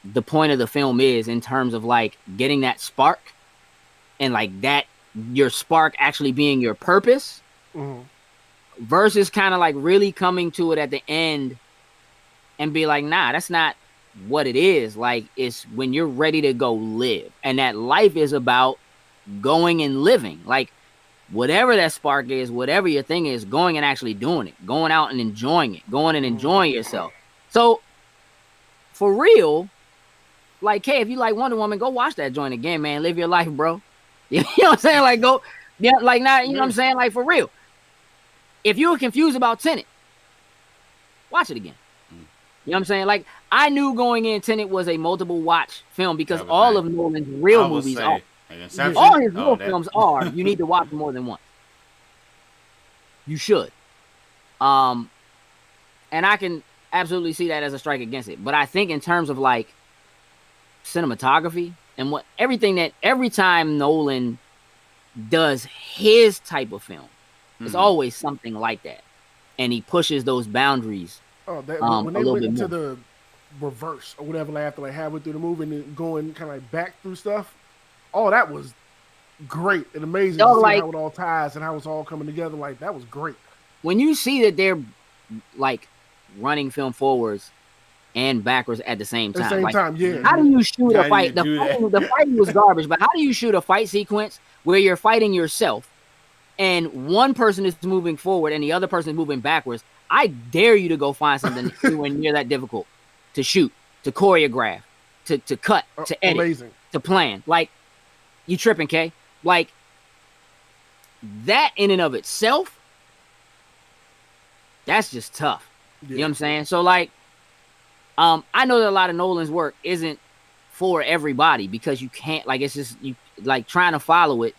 the point of the film is in terms of like getting that spark and like that your spark actually being your purpose versus kind of like really coming to it at the end and be like, nah, that's not what it is. Like, it's when you're ready to go live. And that life is about going and living. Like, whatever that spark is, whatever your thing is, going and actually doing it. Going out and enjoying it. Going and enjoying yourself. So, for real, like, hey, if you like Wonder Woman, go watch that joint again, man. Live your life, bro. You know what I'm saying? Like, go, yeah, like, not, you know what I'm saying? Like, for real. If you were confused about Tenet, watch it again. You know what I'm saying? Like, I knew going in Tenet was a multiple watch film because all of Nolan's real movies are. All his real films are. You need to watch more than once. You should. And I can absolutely see that as a strike against it. But I think in terms of like cinematography and what everything that every time Nolan does his type of film, it's always something like that. And he pushes those boundaries. When they went into the reverse or whatever, like after like halfway through the movie and then going kind of like back through stuff. All that was great and amazing to see like how it all ties and how it's all coming together. Like that was great. when you see that they're like running film forwards and backwards at the same time. At the same like, time, yeah. How do you shoot How a do fight? you do that? The fighting was garbage, but how do you shoot a fight sequence where you're fighting yourself and one person is moving forward and the other person is moving backwards? I dare you to go find something anywhere near that difficult to shoot, to choreograph, to cut, to edit, Amazing. to plan. Like, you tripping, Kay? Like, that in and of itself, that's just tough. Yeah. You know what I'm saying? So, like, I know that a lot of Nolan's work isn't for everybody because you can't, like, it's just, you like trying to follow it.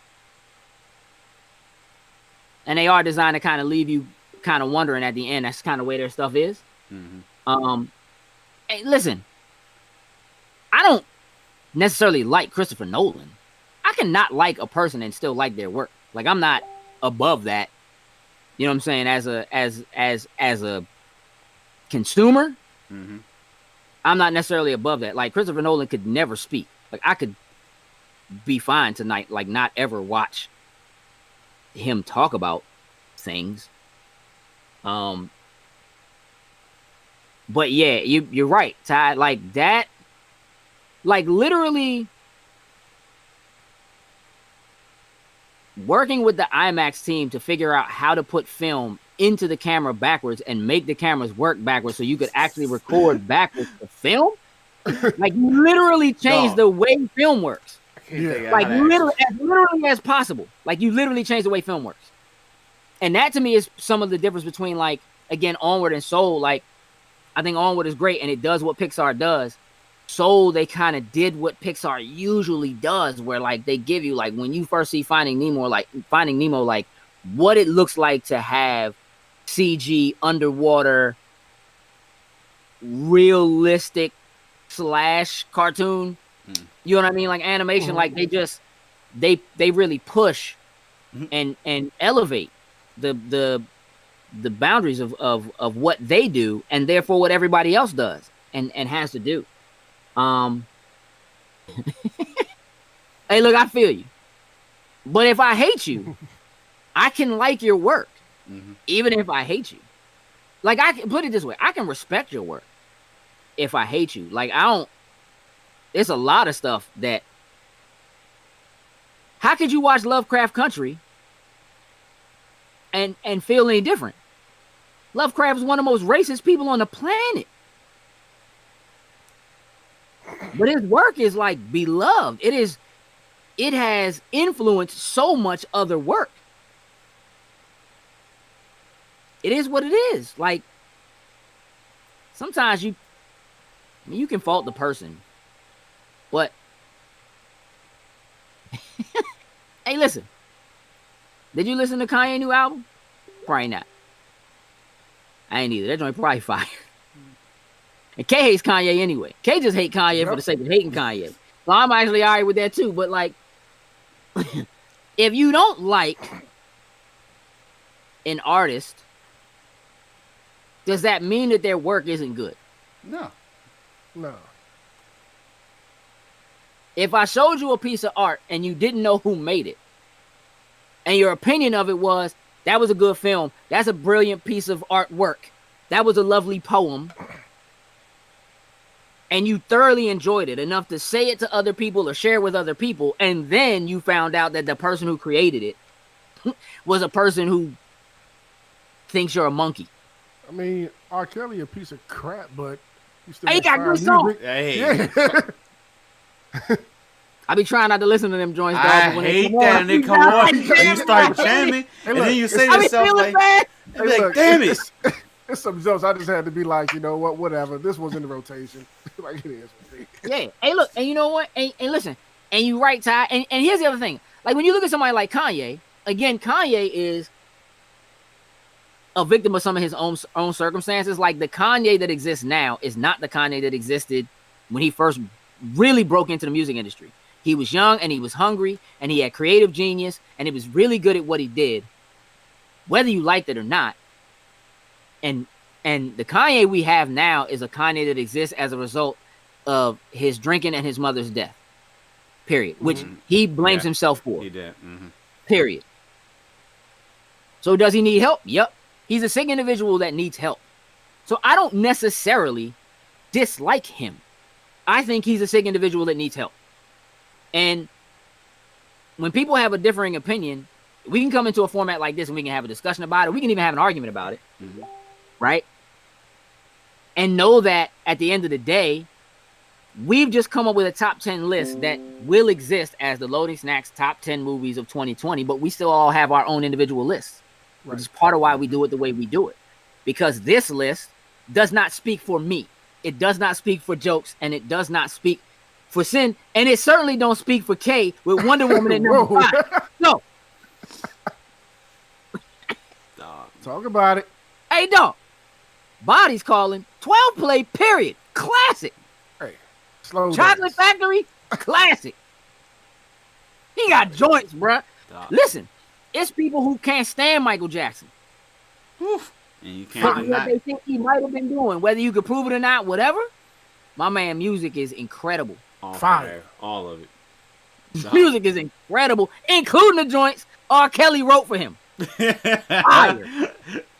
And they are designed to kind of leave you kind of wondering at the end. That's kind of where their stuff is. Mm-hmm. Hey, listen, I don't necessarily like Christopher Nolan. I can not like a person and still like their work. Like, I'm not above that. You know what I'm saying? As a consumer, Mm-hmm. I'm not necessarily above that. Like, Christopher Nolan could never speak. Like, I could be fine tonight, like, not ever watch him talk about things. But yeah, you're right, Ty. Like that, like literally working with the IMAX team to figure out how to put film into the camera backwards and make the cameras work backwards so you could actually record backwards the film. Like, you literally changed the way film works. Like, literally as possible. Like, you literally changed the way film works. And that to me is some of the difference between, like, again, Onward and Soul. Like, I think Onward is great and it does what Pixar does. Soul, they kind of did what Pixar usually does, where like they give you, like, when you first see Finding Nemo, like what it looks like to have CG underwater realistic / cartoon. You know what I mean? Like animation, like they really push and elevate the boundaries of what they do, and therefore what everybody else does and has to do. Hey, look, I feel you. But if I hate you, I can like your work, even if I hate you. Like, I can put it this way: I can respect your work if I hate you. Like, I don't. It's a lot of stuff that. How could you watch Lovecraft Country and feel any different? Lovecraft is one of the most racist people on the planet. But his work is like beloved. It has influenced so much other work. It is what it is. Like, sometimes you can fault the person, but hey, listen. Did you listen to Kanye's new album? Probably not. I ain't either. That joint probably fire. And Kay hates Kanye anyway. Kay just hate Kanye for the sake of hating Kanye. So I'm actually all right with that too. But like, if you don't like an artist, does that mean that their work isn't good? No. If I showed you a piece of art and you didn't know who made it, and your opinion of it was, that was a good film, that's a brilliant piece of artwork, that was a lovely poem, and you thoroughly enjoyed it enough to say it to other people or share it with other people, and then you found out that the person who created it was a person who thinks you're a monkey. I mean, R. Kelly a piece of crap, but he still He got good songs. Hey. I be trying not to listen to them joints, dog. I but when hate they that, and they come on, and you start jamming, and then you say to yourself, like, damn it. It's some jokes. I just had to be like, you know what, whatever. This was in the rotation. Like, it is. Yeah. Hey, look, and you know what? And listen, and you right, Ty. And here's the other thing. Like, when you look at somebody like Kanye, again, Kanye is a victim of some of his own circumstances. Like, the Kanye that exists now is not the Kanye that existed when he first really broke into the music industry. He was young and he was hungry and he had creative genius and he was really good at what he did, whether you liked it or not. And And the Kanye we have now is a Kanye that exists as a result of his drinking and his mother's death. Period. Which he blames himself for. He did. Period. So does he need help? Yep. He's a sick individual that needs help. So I don't necessarily dislike him. I think he's a sick individual that needs help. And when people have a differing opinion, we can come into a format like this and we can have a discussion about it. We can even have an argument about it. Right? And know that at the end of the day, we've just come up with a top 10 list that will exist as the Loading Snacks top 10 movies of 2020, but we still all have our own individual lists, which is part of why we do it the way we do it. Because this list does not speak for me. It does not speak for Jokes, and it does not speak for Sin, and it certainly don't speak for K with Wonder Woman at number 5. No. Talk about it. Hey, dog. Body's calling. 12 play, period. Classic. Hey, slow Chocolate dance. Factory, classic. He got joints, bruh. Listen, it's people who can't stand Michael Jackson. And you can't What they think he might have been doing, whether you could prove it or not, whatever. My man, music is incredible. Fire. All of it. Music is incredible, including the joints R. Kelly wrote for him. Fire.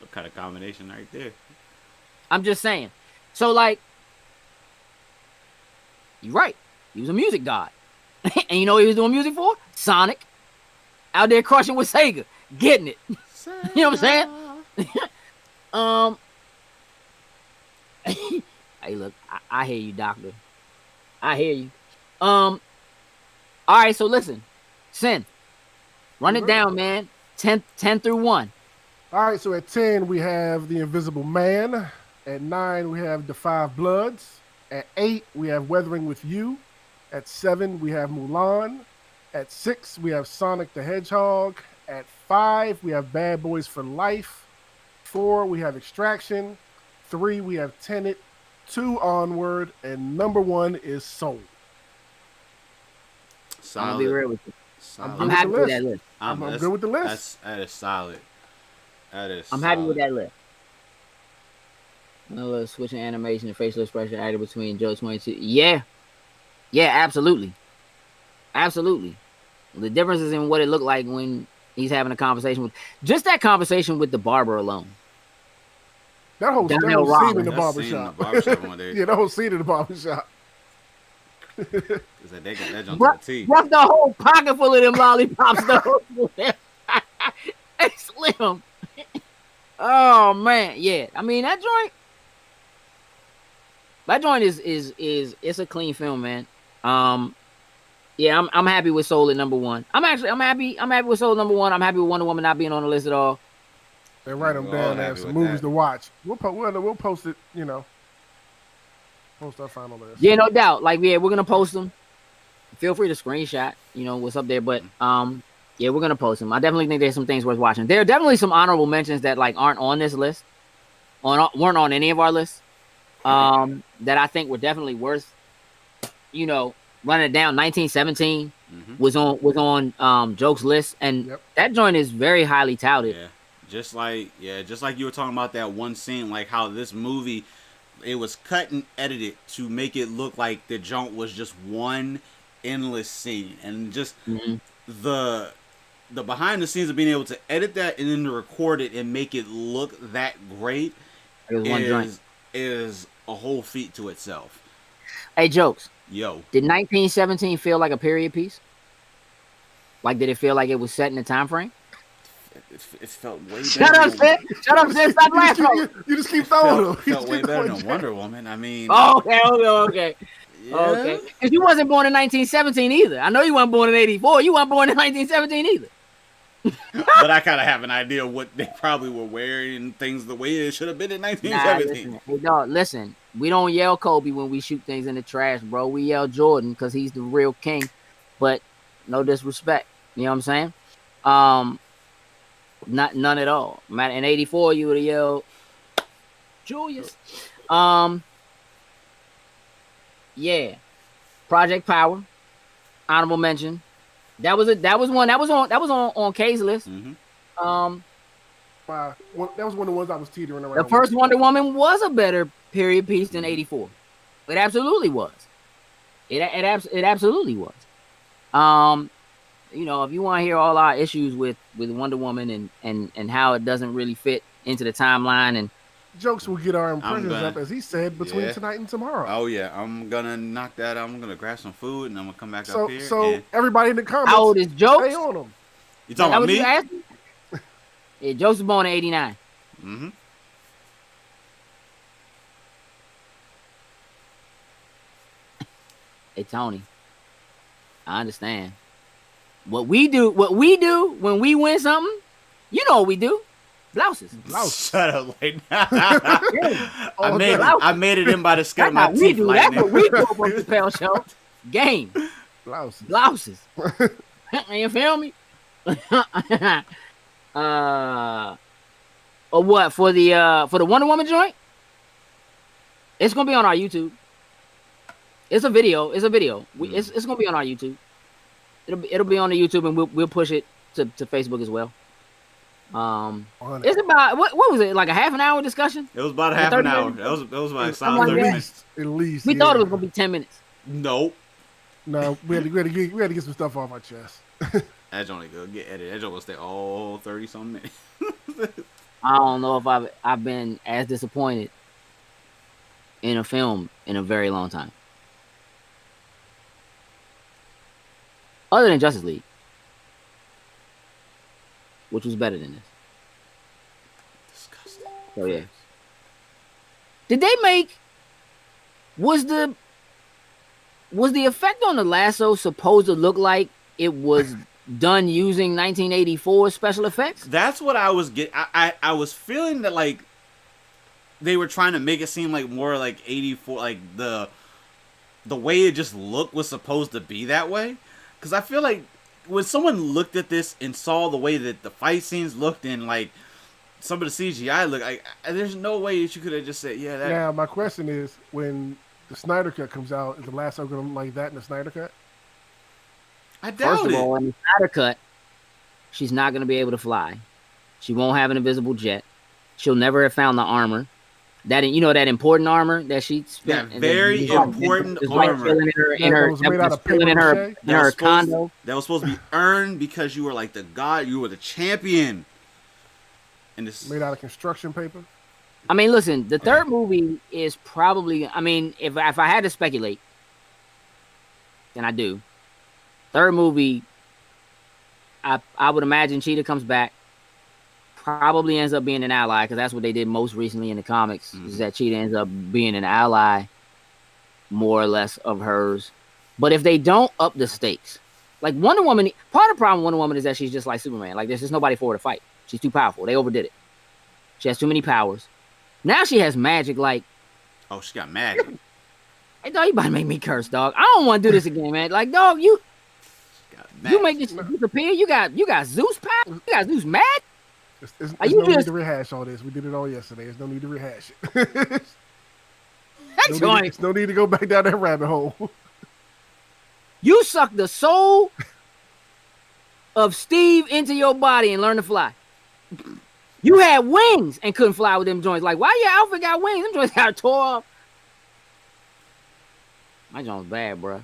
What kind of combination right there? I'm just saying. So, like, you're right. He was a music god. And you know what he was doing music for? Sonic. Out there crushing with Sega. Getting it. You know what I'm saying? Hey, look, I hear you, doctor. I hear you. All right, so listen. Sin. Run it down, man. 10 through 1. All right, so at 10, we have The Invisible Man. At 9, we have The Five Bloods. At 8, we have Weathering with You. At 7, we have Mulan. At 6, we have Sonic the Hedgehog. At 5, we have Bad Boys for Life. 4, we have Extraction. 3, we have Tenet. 2, Onward. And number 1 is Soul. Solid. I'm gonna be real with you. Solid. I'm happy with that list. I'm good with the list. That is solid. That is. I'm happy with that list. A little switching animation and facial expression added between Joe 22. Yeah, absolutely. Absolutely. The difference is in what it looked like when he's having a conversation with, just that conversation with the barber alone. That whole scene in the barbershop. Yeah, that whole scene in the barbershop. They got that jump to the T. Rough the whole pocket full of them lollipops, though. Hey, Slim. Oh man, yeah. I mean that joint is it's a clean film, man. Yeah, I'm happy with Soul at number 1. I'm happy with Soul at number 1. I'm happy with Wonder Woman not being on the list at all. And write them down as some movies to watch. We'll post it, post our final list. Yeah, no doubt. Like, yeah, we're gonna post them. Feel free to screenshot, what's up there. But yeah, we're gonna post them. I definitely think there's some things worth watching. There are definitely some honorable mentions that like aren't on this list, weren't on any of our lists. That I think were definitely worth, running it down. 1917 was on Joke's list, and that joint is very highly touted. Yeah. Just like you were talking about that one scene, like how this movie, it was cut and edited to make it look like the joint was just one endless scene, and just the behind the scenes of being able to edit that and then to record it and make it look that great is a whole feat to itself. Hey, Jokes. Yo. Did 1917 feel like a period piece? Like, did it feel like it was set in a time frame? It felt way better. Shut up, Sid. Stop laughing. You just keep throwing them. It felt way better than Wonder Woman. I mean. Okay. Yeah. Okay. Because you wasn't born in 1917 either. I know you weren't born in 84. You weren't born in 1917 either. But I kind of have an idea of what they probably were wearing and things the way it should have been in 1917. Listen. We don't yell Kobe when we shoot things in the trash, bro. We yell Jordan because he's the real king. But no disrespect. You know what I'm saying? None at all. Man, in 84, you would have yelled Julius. Yeah. Project Power. Honorable mention. That was on K's list. That was one of the ones I was teetering around. The first Wonder Woman was a better period piece than '84. It absolutely was. It absolutely was. You know, if you want to hear all our issues with Wonder Woman and how it doesn't really fit into the timeline, and jokes will get our impressions up, as he said, between tonight and tomorrow. Oh yeah, I'm gonna knock that out. I'm gonna grab some food and I'm gonna come back up here. So everybody in the comments, how old is Jokes? stay on them. You talking about me? You asking? Yeah, Jokes was born in '89. Mm-hmm. Hey Tony, I understand. What we do when we win something, you know what we do. Blouses. Shut up, like I made it in by the skin of my teeth. That's what we do on the Pale Show. Game. Blouses. You feel me? Or what for the Wonder Woman joint? It's gonna be on our YouTube. It's a video. It's gonna be on our YouTube. It'll be on the YouTube, and we'll push it to Facebook as well. It's about what was it, like a half an hour discussion? It was about a half an hour. That was about a solid 30 minutes. At least we thought it was gonna be 10 minutes. Nope. No, we had to get some stuff off our chest. That's only good. Get edited. That's gonna stay all 30 something minutes. I don't know if I've been as disappointed in a film in a very long time. Other than Justice League, which was better than this. Disgusting. So yeah. Did they make? Was the effect on the lasso supposed to look like it was done using 1984 special effects? That's what I was getting. I was feeling that like they were trying to make it seem like more like 84, like the way it just looked was supposed to be that way. Because I feel like when someone looked at this and saw the way that the fight scenes looked and like some of the CGI looked, there's no way that you could have just said, yeah. That. Now my question is, when the Snyder Cut comes out, is the lasso going to look like that in the Snyder Cut? I doubt First of all, in the Snyder Cut, she's not going to be able to fly. She won't have an invisible jet. She'll never have found the armor. That important armor that she spent. That very important armor. In her condo. That was supposed to be earned because you were like the god. You were the champion. And this made out of construction paper. I mean, listen. The third movie is probably. I mean, if I had to speculate, and I do, third movie, I would imagine Cheetah comes back. Probably ends up being an ally, because that's what they did most recently in the comics. Is that Cheetah ends up being an ally, more or less, of hers. But if they don't up the stakes, like Wonder Woman, part of the problem with Wonder Woman is that she's just like Superman. Like there's just nobody for her to fight. She's too powerful. They overdid it. She has too many powers. Now she has magic. Like, oh, she got magic. Hey, dog, you about to make me curse, dog. I don't want to do this again, man. Like, dog, you make this disappear. You got Zeus power. You got Zeus magic. There's no need to rehash all this. We did it all yesterday. There's no need to rehash it. There's no need to go back down that rabbit hole. You suck the soul of Steve into your body and learn to fly. You had wings and couldn't fly with them joints. Like, why your outfit got wings? Them joints got tore off. My joint was bad, bro.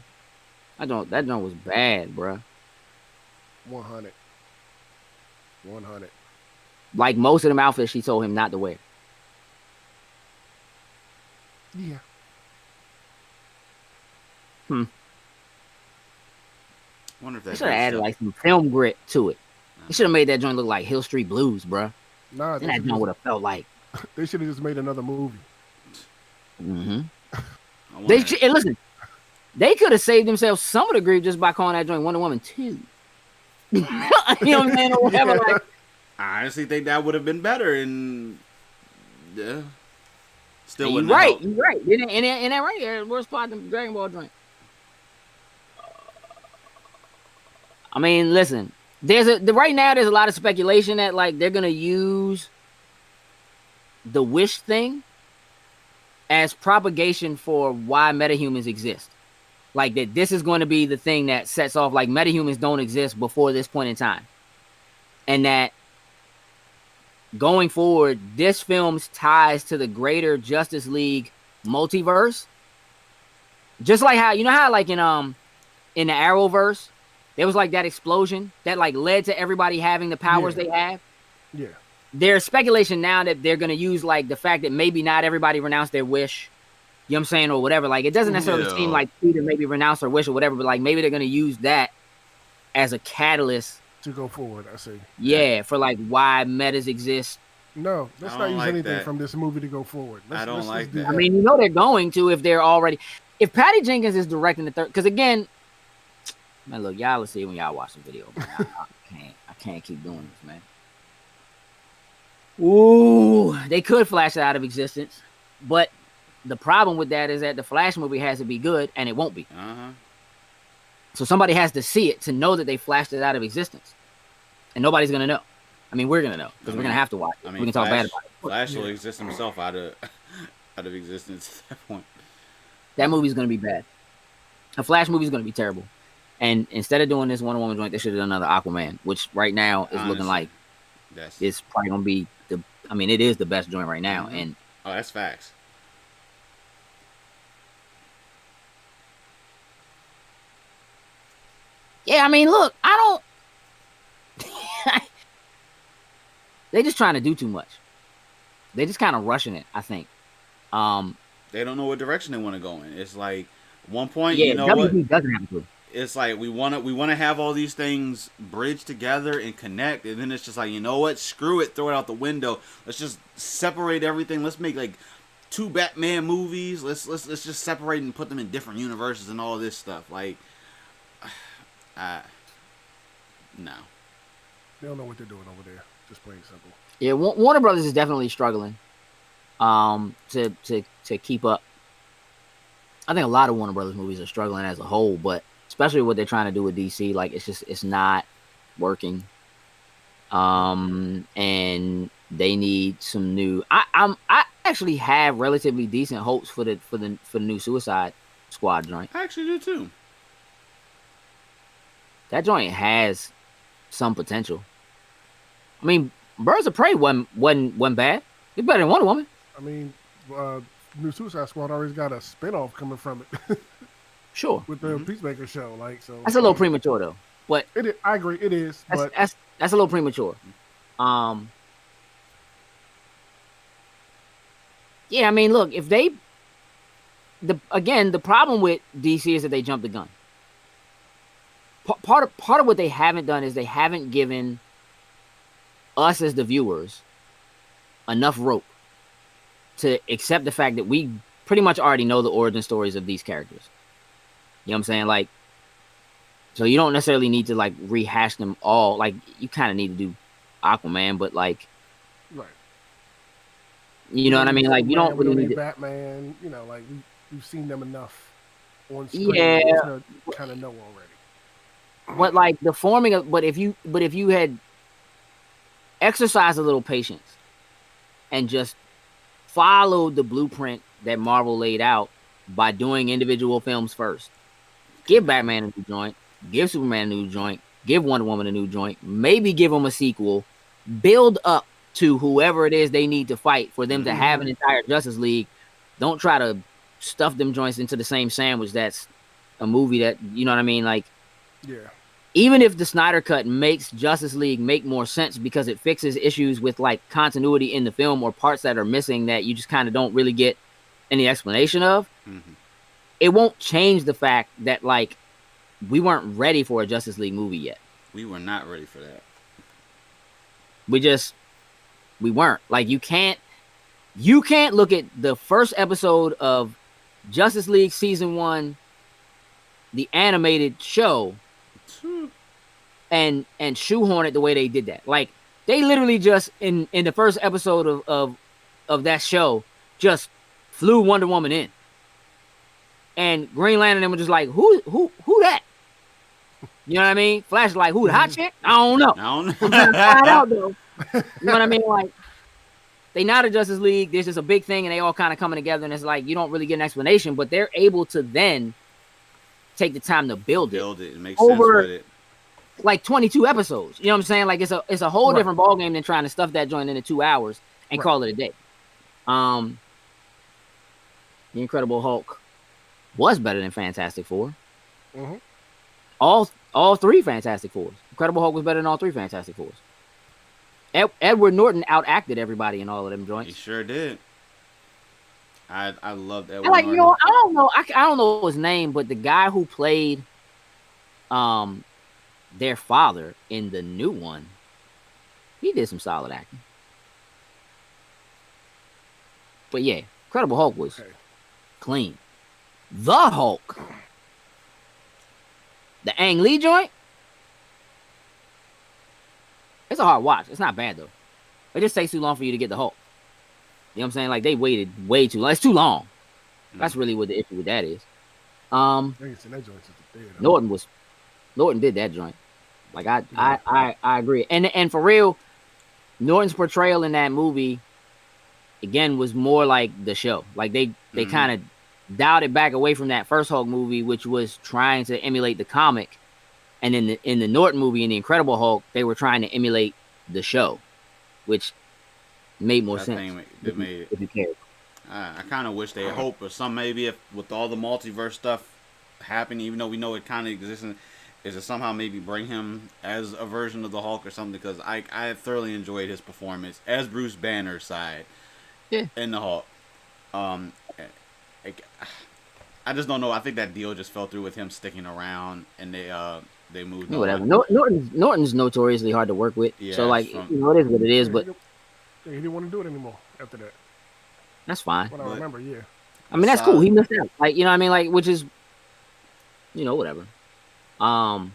That joint was bad, bro. 100. Like most of them outfits she told him not to wear. Yeah. Wonder if that should have added like some film grit to it. They should have made that joint look like Hill Street Blues, bro. Nah, then that joint would have felt like. They should have just made another movie. Mm-hmm. Listen, they could have saved themselves some of the grief just by calling that joint Wonder Woman 2. You know what I'm saying? Or whatever. Yeah. Like, I honestly think that would have been better, and yeah, still wouldn't. You're right. In that right, worst part of the Dragon Ball joint. I mean, listen. Right now there's a lot of speculation that like they're gonna use the wish thing as propagation for why metahumans exist. Like that this is going to be the thing that sets off like metahumans don't exist before this point in time. And that going forward, this film's ties to the greater Justice League multiverse. Just like how, you know how like in the Arrowverse, there was like that explosion that like led to everybody having the powers they have. Yeah. There's speculation now that they're gonna use like the fact that maybe not everybody renounced their wish. You know what I'm saying, or whatever. Like it doesn't necessarily seem like Peter maybe renounced her wish or whatever, but like maybe they're gonna use that as a catalyst to go forward. I see. Yeah, for like why metas exist. No, let's not use anything from this movie to go forward. I don't like that. I mean, you know they're going to if they're already. If Patty Jenkins is directing the third, because again, man, look, y'all will see when y'all watch the video. I can't keep doing this, man. Ooh, they could flash it out of existence, but the problem with that is that the Flash movie has to be good, and it won't be. So somebody has to see it to know that they flashed it out of existence, and nobody's gonna know. I mean, we're gonna know because we're gonna have to watch it. We can talk bad about it. Flash will exist himself out of existence at that point. That movie's gonna be bad. A Flash movie's gonna be terrible. And instead of doing this Wonder Woman joint, they should have done another Aquaman, which right now is looking like it's probably gonna be the. I mean, it is the best joint right now. And that's facts. Yeah, I mean, look, I don't. They just trying to do too much. They just kind of rushing it, I think. They don't know what direction they want to go in. It's like one point, yeah, you know WB what? Doesn't have to. It's like we want to have all these things bridge together and connect, and then it's just like, you know what? Screw it, throw it out the window. Let's just separate everything. Let's make like 2 Batman movies. Let's just separate and put them in different universes and all this stuff. Like, no. They don't know what they're doing over there. Just plain simple. Yeah, Warner Brothers is definitely struggling to keep up. I think a lot of Warner Brothers movies are struggling as a whole, but especially what they're trying to do with DC, like it's not working. And they need some new. I actually have relatively decent hopes for the new Suicide Squad joint. I actually do too. That joint has some potential. I mean, Birds of Prey wasn't bad. It's better than Wonder Woman. I mean, new Suicide Squad already got a spinoff coming from it. Sure. With the Peacemaker show, like so. That's a little premature though. But I agree, it is. That's a little premature. Yeah, I mean, look, if the problem with DC is that they jumped the gun. Part of what they haven't done is they haven't given us as the viewers enough rope to accept the fact that we pretty much already know the origin stories of these characters. You know what I'm saying? Like, so you don't necessarily need to like rehash them all. Like, you kind of need to do Aquaman, but like, right? You know what I mean? Like, you don't really need Batman. You know, like we've seen them enough on screen to kind of know already. But like the forming of, but if you had exercised a little patience and just followed the blueprint that Marvel laid out by doing individual films first, give Batman a new joint, give Superman a new joint, give Wonder Woman a new joint, maybe give them a sequel, build up to whoever it is they need to fight for them to have an entire Justice League. Don't try to stuff them joints into the same sandwich that's a movie that, you know what I mean? Like, yeah. Even if the Snyder Cut makes Justice League make more sense because it fixes issues with like continuity in the film or parts that are missing that you just kind of don't really get any explanation of, it won't change the fact that like we weren't ready for a Justice League movie yet. We were not ready for that. We weren't. Like, you can't look at the first episode of Justice League Season 1, the animated show, and shoehorn it the way they did that. Like, they literally just in the first episode of that show just flew Wonder Woman in. And Green Lantern and them were just like, who that? You know what I mean? Flash like, who, the hot chick? I don't know. I'm trying to find out though. You know what I mean? Like, they now the Justice League, there's just a big thing and they all kind of coming together and it's like you don't really get an explanation, but they're able to then take the time to build it. Make sense with it. like 22 episodes. You know what I'm saying? Like it's a whole Right. different ballgame than trying to stuff that joint into 2 hours and Right. call it a day. The Incredible Hulk was better than Fantastic Four. Mm-hmm. All three Fantastic Fours. Incredible Hulk was better than all three Fantastic Fours. Edward Norton outacted everybody in all of them He joints. sure did. I loved Edward And like, Norton. you know, I don't know his name, but the guy who played their father in the new one, he did some solid acting. But yeah, Incredible Hulk was clean. The Hulk, the Ang Lee joint, it's a hard watch. It's not bad though. It just takes too long for you to get the Hulk. You know what I'm saying? Like they waited way too long. It's too long. That's really what the issue with that is. Norton did that joint. Like I agree. And for real, Norton's portrayal in that movie again was more like the show. Like they kind of dialed it back away from that first Hulk movie, which was trying to emulate the comic. And in the Norton movie, in the Incredible Hulk, they were trying to emulate the show, which made more sense. If you cared. I kind of wish they hope or some maybe if with all the multiverse stuff happening, even though we know it kind of exists, is to somehow maybe bring him as a version of the Hulk or something, because I thoroughly enjoyed his performance as Bruce Banner's side in the Hulk. I just don't know. I think that deal just fell through with him sticking around, and they moved on. Whatever. Norton's notoriously hard to work with. Yeah, so like, you know, it is what it is. But he didn't want to do it anymore after that. That's fine. What I remember, yeah. I mean, that's cool. He missed out. Like, you know what I mean? Like, which is, you know, whatever. Wonder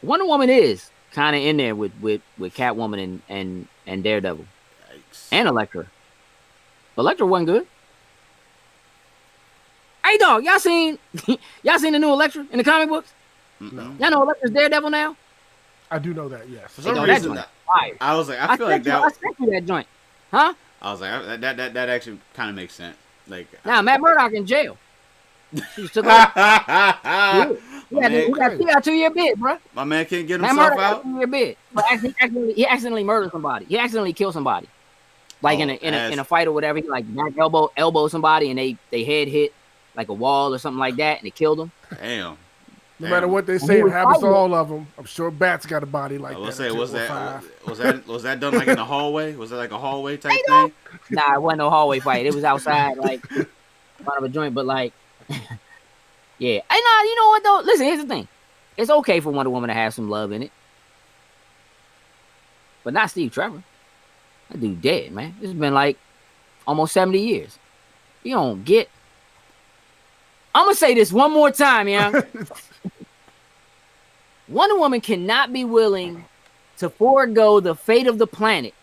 Woman is kind of in there with Catwoman and Daredevil. Yikes. And Elektra. Elektra wasn't good. Hey, dog, y'all seen the new Elektra in the comic books? No. Y'all know Elektra's Daredevil now? I do know that, yes. For some reason, I was like, I feel like that. I sent you that joint, huh? I was like, that actually kind of makes sense. Like, now Matt Murdock in jail. He took over. He got 2-year bid, bro. My man can't get Matt himself Murdock out. Got 2-year bid, but he accidentally murdered somebody. He accidentally killed somebody, like in a fight or whatever. He like back elbow somebody, and they head hit like a wall or something like that, and it killed him. Damn. No matter what they say, it happens to all of them. I'm sure Bat's got a body like that. Let's say, was that done like in the hallway? Was that like a hallway type thing? Nah, it wasn't no hallway fight. It was outside, like front of a joint. But like, yeah. Hey, nah, you know what though? Listen, here's the thing. It's okay for Wonder Woman to have some love in it, but not Steve Trevor. That dude dead, man. It's been like almost 70 years. You don't get. I'm gonna say this one more time, yeah. Wonder Woman cannot be willing to forego the fate of the planet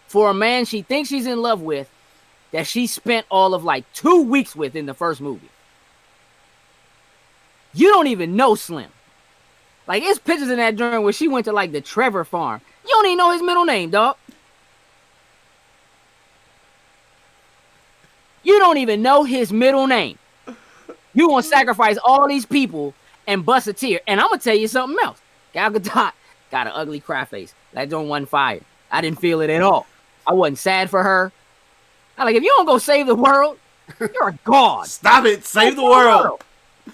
for a man she thinks she's in love with that she spent all of like 2 weeks with in the first movie. You don't even know Slim. Like, it's pictures in that joint where she went to like the Trevor farm. You don't even know his middle name, dog. You don't even know his middle name. You gonna sacrifice all these people and bust a tear. And I'm gonna tell you something else. Gal Gadot got an ugly cry face. That joint wasn't fire. I didn't feel it at all. I wasn't sad for her. I like, if you don't go save the world, you're a god. Stop it. Save the world. I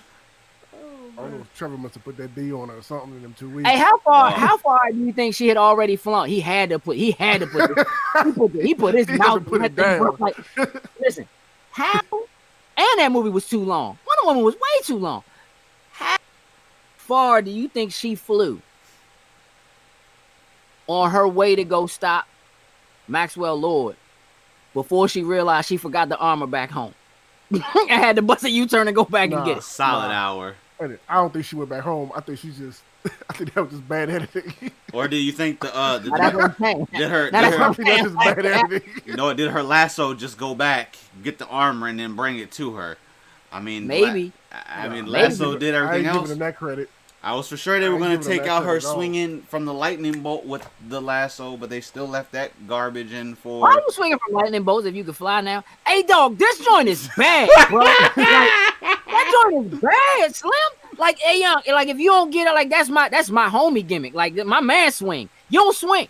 don't know if Trevor must have put that D on her or something in them 2 weeks. Hey, how far do you think she had already flown? He had to put he put his mouth put it down. Like, listen, how? And that movie was too long. Wonder Woman was way too long. How far do you think she flew on her way to go stop Maxwell Lord before she realized she forgot the armor back home? I had to bust a U-turn and go back and get it. Solid hour. I don't think she went back home. I think she's just. I think that was just bad editing. Or do you think That's what I'm saying. Did her lasso just go back, get the armor, and then bring it to her? I mean, maybe. Lasso did everything else. I ain't giving them that credit. I was for sure they were going to take out her swinging from the lightning bolt with the lasso, but they still left that garbage in for. Why are you swinging from lightning bolts if you can fly now? Hey, dog, this joint is bad, bro. Like, that joint is bad, Slim. Like, hey, young, like if you don't get it, like that's my homie gimmick. Like my man swing. You don't swing.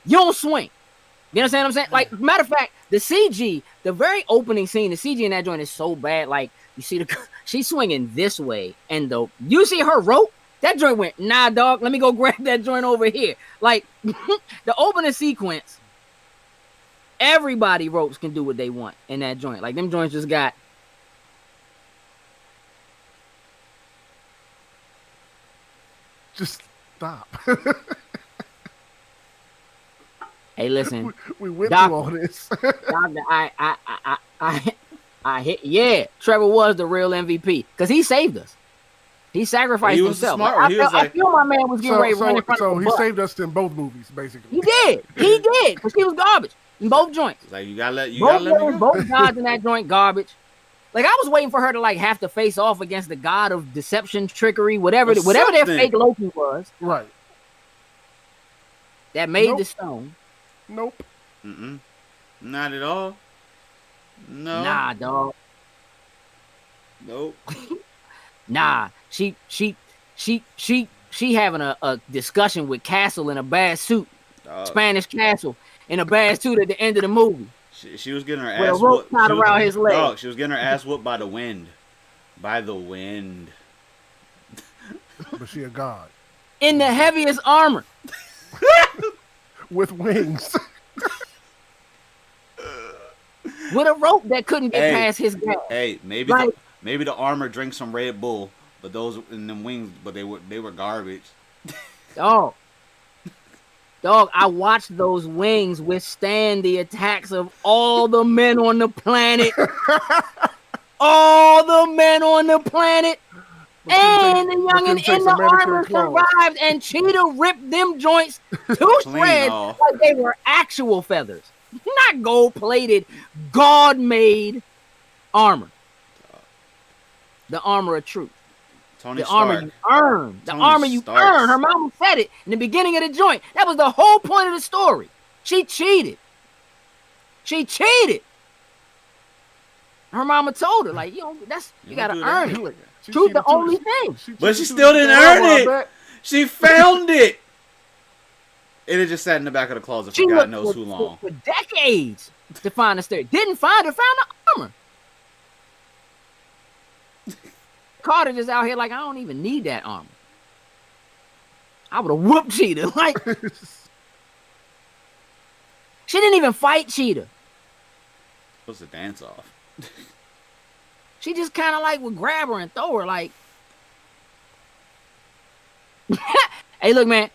You understand what I'm saying? Like, matter of fact, the CG, the very opening scene, the CG in that joint is so bad. Like, you see she's swinging this way, and you see her rope. That joint went, nah, dog. Let me go grab that joint over here. Like the opening sequence, everybody ropes can do what they want in that joint. Like them joints just got. Just stop. Hey, listen. We went through all this. Doctor, I hit. Yeah, Trevor was the real MVP because he saved us. He sacrificed he was himself. Smart I feel my man was getting ready to run in front of the he bus. saved us in both movies, basically. He did, because he was garbage in both joints. Like you gotta let me go. Both gods in that joint garbage. Like I was waiting for her to like have to face off against the god of deception, trickery, whatever their fake Loki was. Right. That made the stone. Nope. Not at all. No. Nah, dog. Nope. Nah. She having a discussion with Castle in a bad suit. Spanish Castle in a bad suit at the end of the movie. She was getting her with ass a rope whooped. tied around his leg. Dog, she was getting her ass whooped by the wind. By the wind. But she a god. In the heaviest armor. With wings. With a rope that couldn't get past his gas. Hey, maybe the armor drank some Red Bull, but those in them wings, but they were garbage. Dog, I watched those wings withstand the attacks of all the men on the planet. All the men on the planet. And the youngin' in the armor survived, and Cheetah ripped them joints to shreds like they were actual feathers. Not gold-plated, God-made armor. The armor of truth. Tony the Stark. Armor you earn. The Tony armor you Starks. earn. Her mama said it in the beginning of the joint. That was the whole point of the story. She cheated. Her mama told her, like, you gotta earn it. Truth the only thing. But she still didn't earn it. She found it. It had just sat in the back of the closet for God knows who long. For decades to find the stair. Didn't find her, found the armor. Carter just out here like, I don't even need that armor. I would have whooped Cheetah. Like, she didn't even fight Cheetah. Supposed to dance off. She just kind of like would grab her and throw her like. Hey, look, man.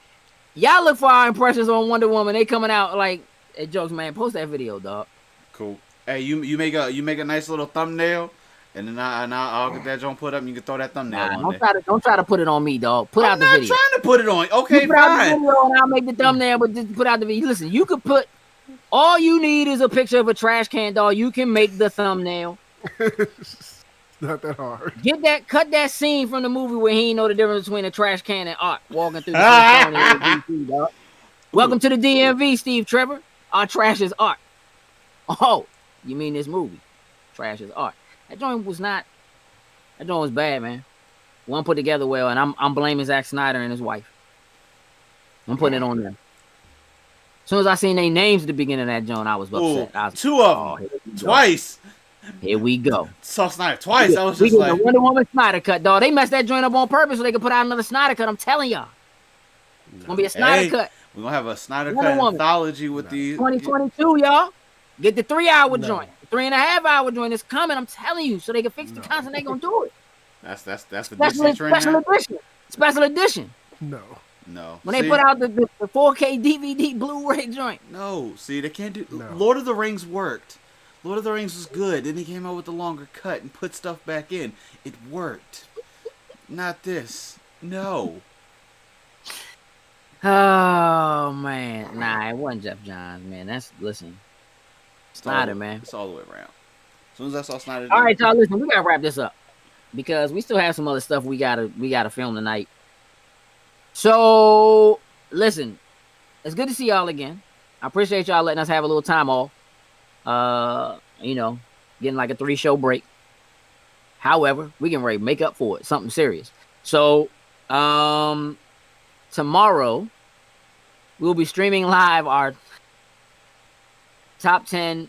Y'all look for our impressions on Wonder Woman. They coming out like, hey, jokes, man. Post that video, dog. Cool. Hey, you make a nice little thumbnail, and then I'll get that joint put up, and you can throw that thumbnail on there. Don't try to put it on me, dog. Put out the video. I'm not trying to put it on. Okay, put out the fine. video and I'll make the thumbnail, but just put out the video. Listen, you could put. All you need is a picture of a trash can, dog. You can make the thumbnail. It's not that hard. Cut that scene from the movie where he ain't know the difference between a trash can and art walking through the DC, dog. Welcome to the DMV, Steve Trevor. Our trash is art. Oh, you mean this movie? Trash is art. That joint was bad, man. One put together well, and I'm blaming Zack Snyder and his wife. I'm putting it on them. As soon as I seen their names at the beginning of that joint, I was upset. I was, two of them. Twice. Here we go. Saw Snyder twice. I was just like, the Wonder Woman Snyder cut, dog. They messed that joint up on purpose so they could put out another Snyder cut. I'm telling y'all. It's going to be a Snyder cut. We're going to have a Snyder cut anthology with these. 2022, y'all. Get the 3-hour joint. The 3.5-hour joint is coming. I'm telling you. So they can fix the content. They going to do it. That's the special edition. Special edition. No. When they put out the 4K DVD Blu-ray joint. No. See, they can't do. No. Lord of the Rings worked. Lord of the Rings was good. Then he came out with the longer cut and put stuff back in. It worked. Not this. No. Oh, man. Nah, it wasn't Jeff Johns, man. Listen. Snyder, man. It's all the way around. As soon as I saw Snyder. All right, y'all, listen. We got to wrap this up. Because we still have some other stuff we gotta film tonight. So, listen. It's good to see y'all again. I appreciate y'all letting us have a little time off. Getting like a 3-show break. However, we can make up for it. Something serious. So, tomorrow we'll be streaming live our top 10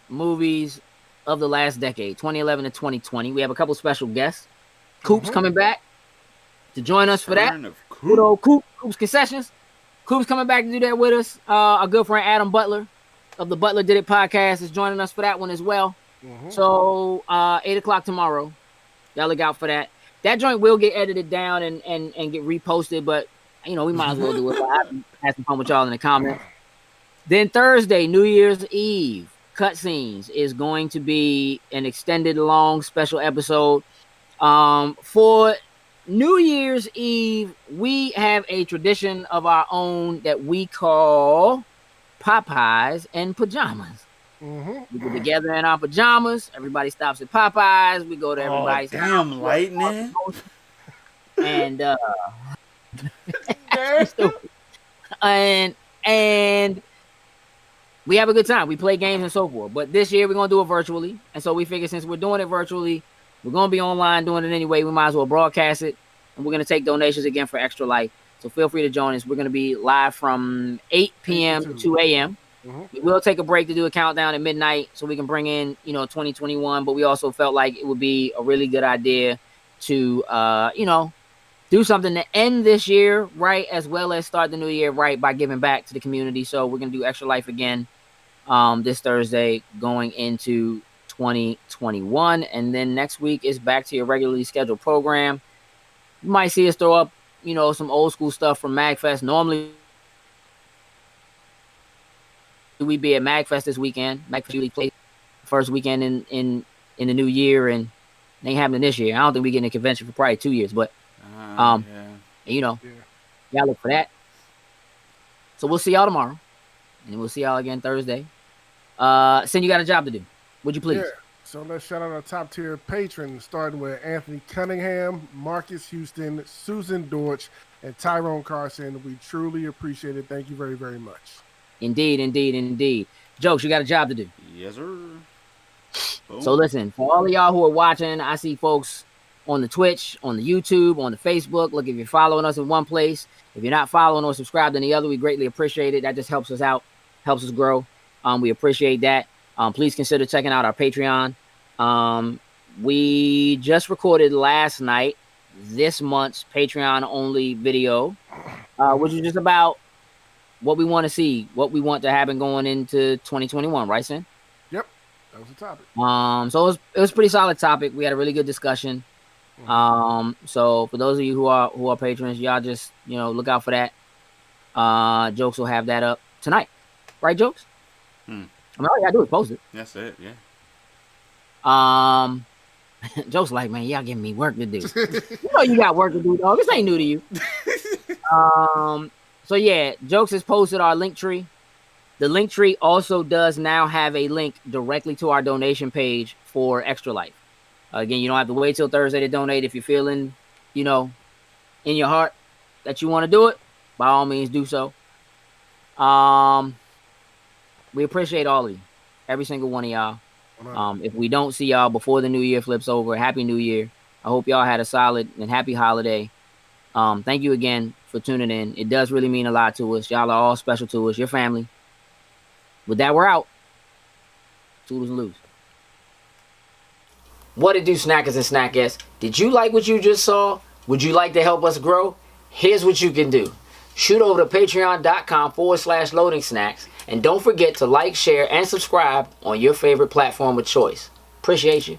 movies of the last decade, 2011 to 2020. We have a couple special guests. Coop's coming back to join us for that. Turn of Good Coop. old Coop's Concessions. Coop's coming back to do that with us. Our good friend Adam Butler of the Butler Did It podcast is joining us for that one as well. So 8 o'clock tomorrow. Y'all look out for that. That joint will get edited down and get reposted, but you know, we might as well do it. I have some fun with y'all in the comments. Then Thursday, New Year's Eve, Cutscenes is going to be an extended long special episode. For New Year's Eve, we have a tradition of our own that we call Popeyes and Pajamas. We get together in our pajamas. Everybody stops at Popeyes. We go to everybody's house. Damn, lightning. And and we have a good time. We play games and so forth. But this year we're gonna do it virtually. And so we figure since we're doing it virtually, we're gonna be online doing it anyway. We might as well broadcast it. And we're gonna take donations again for Extra Life. So feel free to join us. We're gonna be live from 8 p.m. to 2 a.m. We will take a break to do a countdown at midnight so we can bring in, 2021. But we also felt like it would be a really good idea to, do something to end this year right, as well as start the new year right by giving back to the community. So we're going to do Extra Life again this Thursday going into 2021. And then next week is back to your regularly scheduled program. You might see us throw up, some old school stuff from MagFest. Normally, we be at MagFest this weekend. MagFest usually plays first weekend in the new year, and it ain't happening this year. I don't think we get in a convention for probably 2 years, but y'all look for that. So we'll see y'all tomorrow, and we'll see y'all again Thursday. Sin, you got a job to do. Would you please? Yeah. So let's shout out our top tier patrons, starting with Anthony Cunningham, Marcus Houston, Susan Dortch, and Tyrone Carson. We truly appreciate it. Thank you very, very much. Indeed. Jokes, you got a job to do. Yes, sir. Boom. So listen, for all of y'all who are watching, I see folks on the Twitch, on the YouTube, on the Facebook. Look, if you're following us in one place, if you're not following or subscribed in the other, we greatly appreciate it. That just helps us out, helps us grow. We appreciate that. Please consider checking out our Patreon. We just recorded last night this month's Patreon only video, which is just about what we want to see, what we want to happen going into 2021, right, Sin? Yep, that was the topic. So it was a pretty solid topic. We had a really good discussion. So for those of you who are patrons, y'all just look out for that. Jokes will have that up tonight, right, Jokes? I mean, all you gotta do is post it. That's it, yeah. Jokes like, man, y'all giving me work to do. You got work to do, dog. This ain't new to you. So yeah, Jokes has posted our link tree. The link tree also does now have a link directly to our donation page for Extra Life. Again, you don't have to wait till Thursday to donate. If you're feeling, in your heart that you want to do it, by all means do so. We appreciate all of you, every single one of y'all. If we don't see y'all before the new year flips over, Happy New Year. I hope y'all had a solid and happy holiday. Thank you again for tuning in. It does really mean a lot to us. Y'all are all special to us, your family. With that, we're out. Toodles and loose. What it do, snackers and snackettes? Did you like what you just saw? Would you like to help us grow? Here's what you can do. Shoot over to patreon.com/loading snacks. And don't forget to like, share, and subscribe on your favorite platform of choice. Appreciate you.